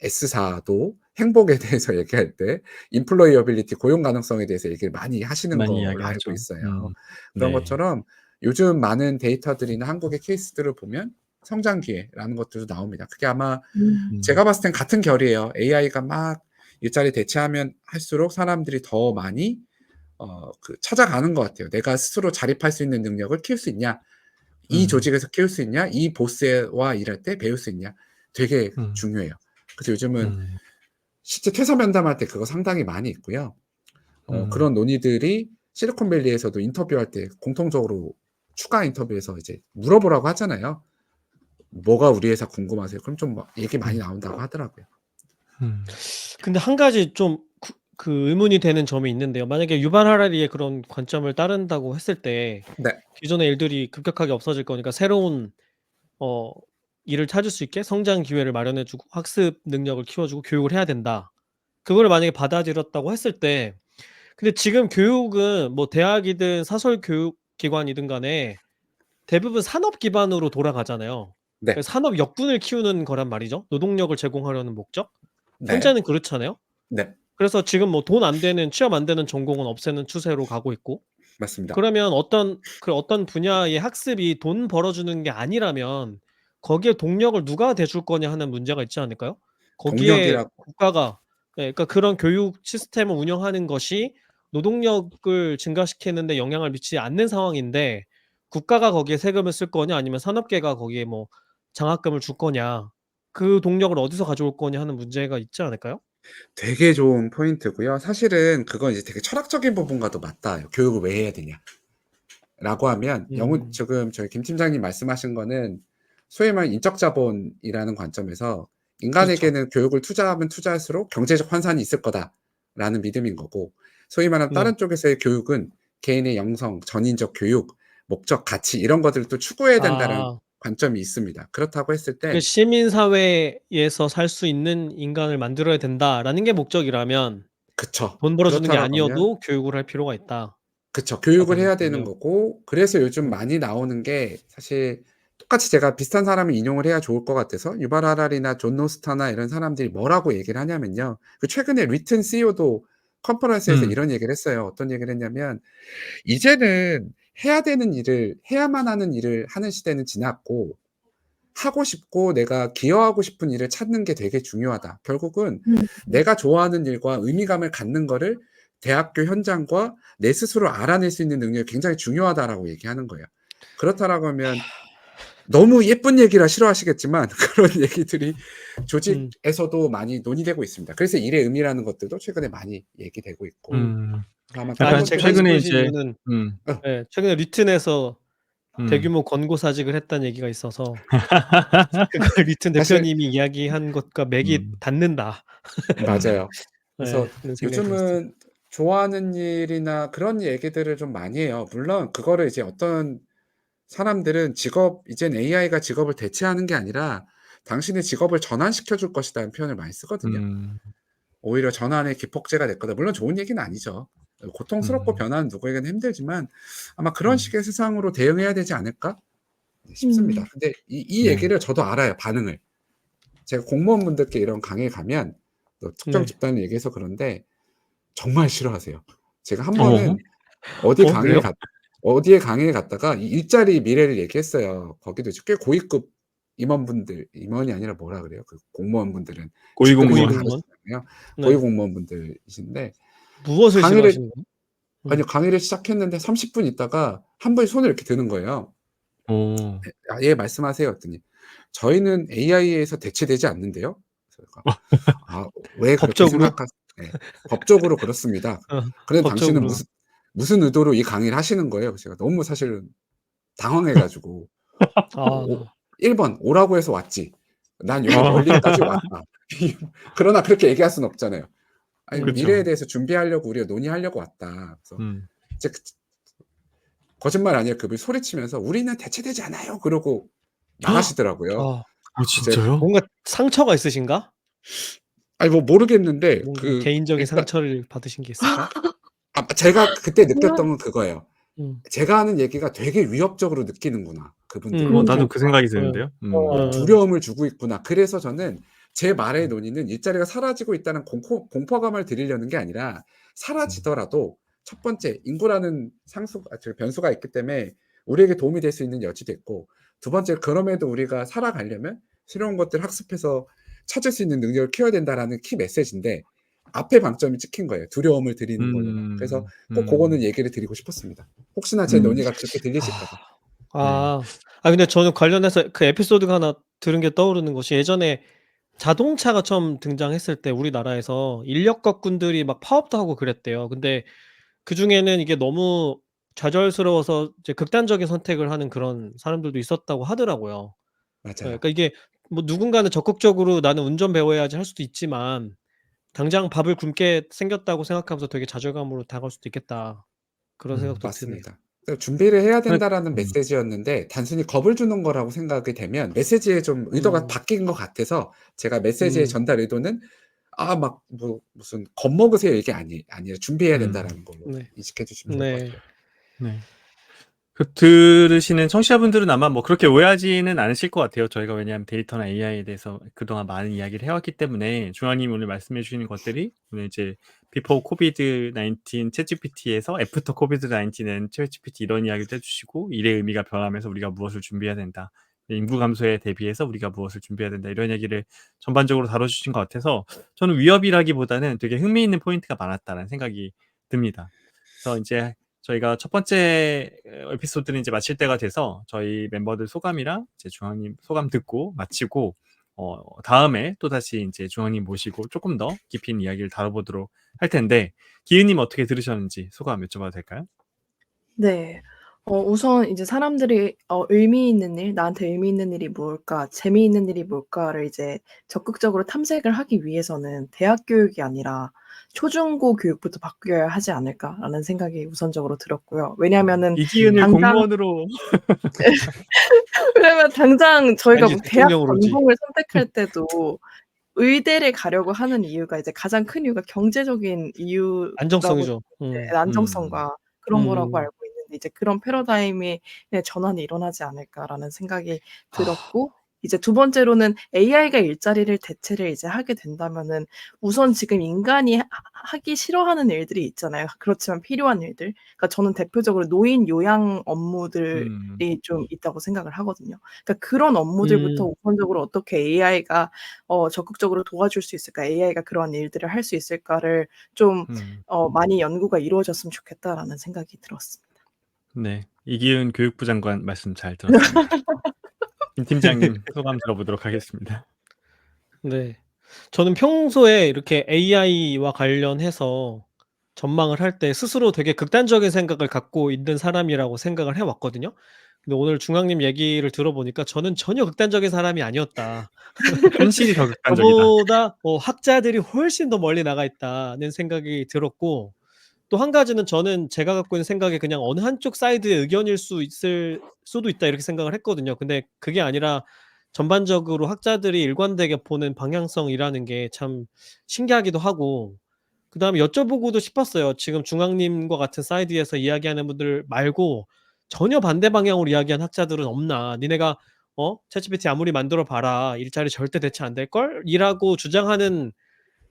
S사도 행복에 대해서 얘기할 때 employability 고용 가능성에 대해서 얘기를 많이 하시는 많이 걸로 알고 이야기하죠. 있어요. 그런 네. 것처럼 요즘 많은 데이터들이나 한국의 케이스들을 보면 성장 기회라는 것들도 나옵니다. 그게 아마 음. 제가 봤을 땐 같은 결이에요. AI가 막 일자리 대체하면 할수록 사람들이 더 많이 찾아가는 것 같아요. 내가 스스로 자립할 수 있는 능력을 키울 수 있냐? 이 음. 조직에서 키울 수 있냐? 이 보스와 일할 때 배울 수 있냐? 되게 음. 중요해요. 그래서 요즘은 음. 실제 퇴사 면담할 때 그거 상당히 많이 있고요. 음. 그런 논의들이 실리콘밸리에서도 인터뷰할 때 공통적으로 추가 인터뷰에서 이제 물어보라고 하잖아요. "뭐가 우리 회사 궁금하세요?" 그럼 좀 막 얘기 많이 나온다고 하더라고요. 음. 근데 한 가지 좀 그 의문이 되는 점이 있는데요. 만약에 유발 하라리의 그런 관점을 따른다고 했을 때 네. 기존의 일들이 급격하게 없어질 거니까 새로운 어 일을 찾을 수 있게 성장 기회를 마련해 주고 학습 능력을 키워 주고 교육을 해야 된다. 그거를 만약에 받아들였다고 했을 때 근데 지금 교육은 뭐 대학이든 사설 교육 기관이든 간에 대부분 산업 기반으로 돌아가잖아요. 그 네. 산업 역군을 키우는 거란 말이죠. 노동력을 제공하려는 목적. 네. 현재는 그렇잖아요. 네. 그래서 지금 뭐 돈 안 되는 취업 안 되는 전공은 없애는 추세로 가고 있고 맞습니다. 그러면 어떤 분야의 학습이 돈 벌어주는 게 아니라면 거기에 동력을 누가 대줄 거냐 하는 문제가 있지 않을까요? 거기에 동력이라 국가가 그러니까 그런 교육 시스템을 운영하는 것이 노동력을 증가시키는 데 영향을 미치지 않는 상황인데 국가가 거기에 세금을 쓸 거냐 아니면 산업계가 거기에 뭐 장학금을 줄 거냐 그 동력을 어디서 가져올 거냐 하는 문제가 있지 않을까요? 되게 좋은 포인트고요. 사실은 그건 이제 되게 철학적인 부분과도 맞닿아요. "교육을 왜 해야 되냐?"라고 하면 음. 지금 저희 김 팀장님 말씀하신 거는 소위 말하는 인적 자본이라는 관점에서 그렇죠. '인간에게는 교육을 투자하면 투자할수록 경제적 환산이 있을 거다.'라는 믿음인 거고 소위 말하는 네. 다른 쪽에서의 교육은 개인의 영성, 전인적 교육, 목적, 가치 이런 것들을 또 추구해야 된다는 아. 관점이 있습니다. 그렇다고 했을 그 땐 '시민 사회에서 살 수 있는 인간을 만들어야 된다.'라는 게 목적이라면 그쵸. 돈 벌어주는 게 그렇다라고 하면 아니어도 교육을 할 필요가 있다. 그쵸. 교육을 라는 해야 되는 거군요. 거고 그래서 요즘 음. 많이 나오는 게 사실 똑같이 제가 비슷한 사람을 인용을 해야 좋을 것 같아서 유발 하라리나 존 노스타나 이런 사람들이 뭐라고 얘기를 하냐면요. 그 최근에 리튼 CEO도 컨퍼런스에서 음. 이런 얘기를 했어요. 어떤 얘기를 했냐면 "이제는 해야 되는 일을 해야만 하는 일을 하는 시대는 지났고 하고 싶고 내가 기여하고 싶은 일을 찾는 게 되게 중요하다. 결국은 음. 내가 좋아하는 일과 의미감을 갖는 거를 대학교 현장과 내 스스로 알아낼 수 있는 능력이 굉장히 중요하다."라고 얘기하는 거예요. 그렇다라고 하면 너무 예쁜 얘기라 싫어하시겠지만 그런 얘기들이 음. 조직에서도 많이 논의되고 있습니다. 그래서 일의 의미라는 것들도 최근에 많이 얘기되고 있고 음. 그래서 아마 그런 아니 약간 제가 것들이 짚고 최근에 싶은 이제 이유는 음. 최근에 리튼에서 음. 대규모 권고사직을 했다는 얘기가 있어서 그걸 리튼 사실 대표님이 이야기한 것과 맥이 음. 닿는다. 맞아요. 그래서 그런 생각이 들었어요. 요즘은 좋아하는 일이나 그런 얘기들을 좀 많이 해요. 물론 그거를 이제 어떤 사람들은 이젠 AI가 직업을 대체하는 게 아니라 "당신의 직업을 전환시켜 줄 것이다."는 표현을 많이 쓰거든요. 음. 오히려 전환의 기폭제가 될 거다. 물론 좋은 얘기는 아니죠. 고통스럽고 음. 변화는 누구에게나 힘들지만 아마 '그런 음. 식의 세상으로 대응해야 되지 않을까?' 싶습니다. 음. 근데 이 네. 얘기를 저도 알아요, 반응을. 제가 공무원분들께 이런 강의에 가면 특정 네. 집단을 얘기해서 그런데 정말 싫어하세요. 제가 한 어. 번은 어디 강의를 그래요? 갔 어디에 강의를 갔다가 이 일자리 미래를 얘기했어요. 거기도 이제 꽤 고위급 임원이 아니라 뭐라 그래요? 그 공무원분들은 직급이 좀 고위공무원. 고위공무원? 다르잖아요. 고위 네. 공무원분들이신데 무엇을 강의를 싫어하시는 거예요? 아니요. 강의를 시작했는데 30분 있다가 한 분이 손을 이렇게 드는 거예요. 어. 예. "아 예 말씀하세요." 그랬더니 "저희는 AI에서 대체되지 않는데요." 그래서 제가 "아 왜 그렇게 법적으로? 네. 법적으로 그렇습니다. 어 그런데 당신은 법적으로. 무슨 의도로 이 강의를 하시는 거예요?" 그래서 제가 너무 사실은 당황해 가지고 오 아. 1 번 "오라고 해서 왔지." 난 여기 어. 멀리까지 왔다. 그러나 그렇게 얘기할 수는 없잖아요. 아니 그쵸. 미래에 대해서 준비하려고 우리가 논의하려고 왔다. 그래서 이제 거짓말 아니에요. 그분이 소리치면서 "우리는 대체되지 않아요." 그러고 나가시더라고요. 이제 진짜요? 뭔가 상처가 있으신가? 아니 뭐 모르겠는데 뭔가 개인적인 그러니까 상처를 받으신 게 있을까? 제가 그때 그냥 느꼈던 건 그거예요. 음. 제가 하는 얘기가 되게 위협적으로 느끼는구나, 그분들은. 나도 그 생각이 예. 드는데요. 두려움을 주고 있구나. 그래서 저는 제 말의 논의는 일자리가 사라지고 있다는 공포감을 드리려는 게 아니라 사라지더라도 첫 번째 인구라는 변수가 있기 때문에 우리에게 도움이 될 수 있는 여지도 있고, 두 번째 그럼에도 우리가 살아가려면 새로운 것들을 학습해서 찾을 수 있는 능력을 키워야 된다라는 키 메시지인데 앞에 방점이 찍힌 거예요, 두려움을 드리는 걸로만. 그래서 꼭 고거는 얘기를 드리고 싶었습니다. 혹시나 제 논의가 그렇게 들리실까 봐. 근데 저는 관련해서 그 에피소드가 하나 들은 게 떠오르는 것이, 예전에 자동차가 처음 등장했을 때 우리나라에서 인력거꾼들이 막 파업도 하고 그랬대요. 근데 그중에는 이게 너무 좌절스러워서 이제 극단적인 선택을 하는 그런 사람들도 있었다고 하더라고요. 예, 맞아요. 그러니까 이게 뭐 누군가는 적극적으로 '나는 운전 배워야지.' 할 수도 있지만 당장 밥을 굶게 생겼다고 생각하면서 되게 좌절감으로 다가올 수도 있겠다. 그런 생각도 드네요. 맞습니다. 준비를 해야 근데 된다라는 메시지였는데 단순히 겁을 주는 거라고 생각이 되면 메시지의 좀 의도가 음. 바뀐 것 같아서 제가 메시지의 음. 전달 의도는 막 뭐 무슨 "겁먹으세요." 이게 아니에요. "준비해야 된다."라는 걸로 네. 인식해 주시면 좋을 것 네. 같아요. 네. 들으시는 청취자분들은 아마 뭐 그렇게 오해하지는 않으실 것 같아요. 저희가 왜냐하면 데이터나 AI에 대해서 그동안 많은 이야기를 해왔기 때문에 중앙님이 오늘 말씀해 주시는 것들이 오늘 이제 비포 코비드-19 챗GPT에서 애프터 코비드-19은 챗GPT 이런 이야기도 해주시고 일의 의미가 변하면서 우리가 무엇을 준비해야 된다. 인구 감소에 대비해서 우리가 무엇을 준비해야 된다. 이런 얘기를 전반적으로 다뤄주신 것 같아서 저는 위협이라기보다는 되게 흥미있는 포인트가 많았다는 생각이 듭니다. 그래서 이제 저희가 첫 번째 에피소드는 이제 마칠 때가 돼서 저희 멤버들 소감이랑 이제 중앙님 소감 듣고 마치고 다음에 또다시 이제 중앙님 모시고 조금 더 깊이 있는 이야기를 다뤄보도록 할 텐데 기은님 어떻게 들으셨는지 소감 여쭤봐도 될까요? 네. 우선 이제 사람들이 의미 있는 일, 나한테 의미 있는 일이 뭘까, 재미있는 일이 뭘까를 이제 적극적으로 탐색을 하기 위해서는 대학 교육이 아니라 초중고 교육부터 바뀌어야 하지 않을까라는 생각이 우선적으로 들었고요. 왜냐하면은 이기은을 당장 공무원으로 왜냐면 당장 저희가 왠지 뭐 대학 대통령으로지. 전공을 선택할 때도 의대를 가려고 하는 이유가 이제 가장 큰 이유가 경제적인 이유라고, 안정성이죠. 네, 안정성과 그런 거라고 음. 알고 있는데 이제 그런 패러다임의 전환이 일어나지 않을까라는 생각이 들었고, 이제 두 번째로는 AI가 일자리를 대체를 이제 하게 된다면은 우선 지금 인간이 하기 싫어하는 일들이 있잖아요. 그렇지만 필요한 일들. 그러니까 저는 대표적으로 노인 요양 업무들이 좀 있다고 생각을 하거든요. 그러니까 그런 업무들부터 우선적으로 어떻게 AI가 적극적으로 도와줄 수 있을까? AI가 그런 일들을 할 수 있을까를 좀 많이 연구가 이루어졌으면 좋겠다라는 생각이 들었습니다. 네, 이기은 교육부 장관 말씀 잘 들었습니다. 김 팀장님 소감 들어보도록 하겠습니다. 네. 저는 평소에 이렇게 AI와 관련해서 전망을 할 때 스스로 되게 극단적인 생각을 갖고 있는 사람이라고 생각을 해 왔거든요. 근데 오늘 중앙님 얘기를 들어보니까 저는 전혀 극단적인 사람이 아니었다. 현실이 더 극단적이다. 저보다 학자들이 훨씬 더 멀리 나가 있다는 생각이 들었고, 또 한 가지는 저는 제가 갖고 있는 생각이 그냥 어느 한쪽 사이드의 의견일 있을 수도 있다 이렇게 생각을 했거든요. 근데 그게 아니라 전반적으로 학자들이 일관되게 보는 방향성이라는 게 참 신기하기도 하고, 그다음에 여쭤보고도 싶었어요. 지금 중앙님과 같은 사이드에서 이야기하는 분들 말고 전혀 반대 방향으로 이야기한 학자들은 없나? 니네가 챗GPT 아무리 만들어 봐라 일자리 절대 대체 안 될걸? 이라고 주장하는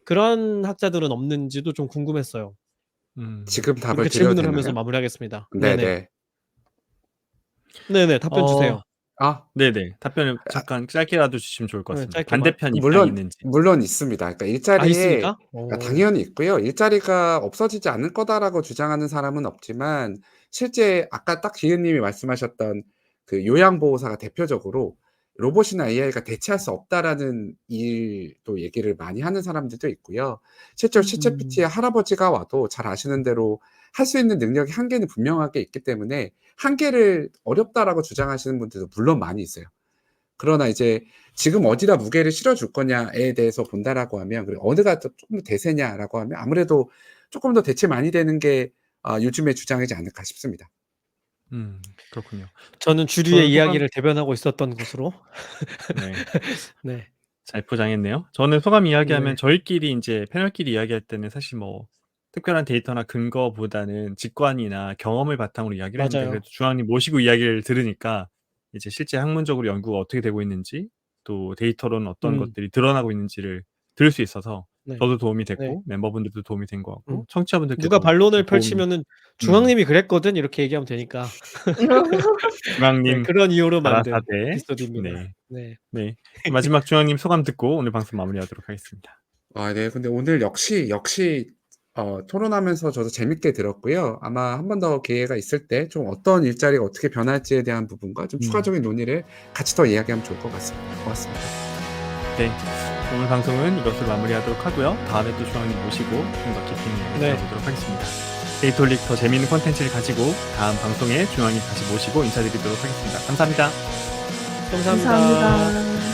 그런 학자들은 없는지도 좀 궁금했어요. 지금 답을 이렇게 드려도 질문을 하면서 되나요? 마무리하겠습니다. 네네. 네네. 네네. 답변 주세요. 네네. 답변을 잠깐 짧게라도 주시면 좋을 것 네, 같습니다. 짧게만. 반대편 입장이 물론 있는지. 있습니다. 그러니까 일자리에 있습니까? 당연히 있고요. 일자리가 없어지지 않을 거다라고 주장하는 사람은 없지만 실제 아까 딱 기은 님이 말씀하셨던 그 요양보호사가 대표적으로 로봇이나 AI가 대체할 수 없다라는 일도 얘기를 많이 하는 사람들도 있고요. 실제로 챗GPT의 할아버지가 와도 잘 아시는 대로 할 수 있는 능력의 한계는 분명하게 있기 때문에 한계를 어렵다라고 주장하시는 분들도 물론 많이 있어요. 그러나 이제 지금 어디다 무게를 실어줄 거냐에 대해서 본다라고 하면, 그리고 어느가 조금 더 대세냐라고 하면 아무래도 조금 더 대체 많이 되는 게 요즘의 주장이지 않을까 싶습니다. 그렇군요. 저는 주류의 저는 소감 이야기를 대변하고 있었던 것으로. 네. 네. 잘 포장했네요. 저는 소감 이야기하면 네. 저희끼리 인제 패널끼리 이야기할 때는 사실 뭐 특별한 데이터나 근거보다는 직관이나 경험을 바탕으로 이야기를 했는데, 맞아요. 그래도 중앙님 모시고 이야기를 들으니까 이제 실제 학문적으로 연구가 어떻게 되고 있는지, 또 데이터로는 어떤 음. 것들이 드러나고 있는지를 들을 수 있어서 네. 저도 도움이 네. 됐고 멤버분들도 도움이 된 것 음. 같고 누가 청취자분들께도 반론을 도움이 펼치면은 음. "중앙님이 그랬거든." 이렇게 얘기하면 되니까. 네. 중앙님 그런 이유로 만든 가라사대. 에피소드입니다. 네. 네. 네. 마지막 중앙님 소감 듣고 오늘 방송 마무리하도록 하겠습니다. 네. 근데 오늘 역시 토론하면서 저도 재밌게 들었고요. 아마 한 번 더 기회가 있을 때 좀 어떤 일자리가 어떻게 변할지에 대한 부분과 좀 추가적인 논의를 같이 더 이야기하면 좋을 것 같습니다. 고맙습니다. 네. 오늘 방송은 이것으로 마무리하도록 하고요. 다음에 또 중앙님 모시고 좀 더 깊이 있는 이야기 네. 나눠보도록 하겠습니다. 데이터릭 더 재미있는 콘텐츠를 가지고 다음 방송에 중앙님 다시 모시고 인사드리도록 하겠습니다. 감사합니다. 감사합니다. 감사합니다.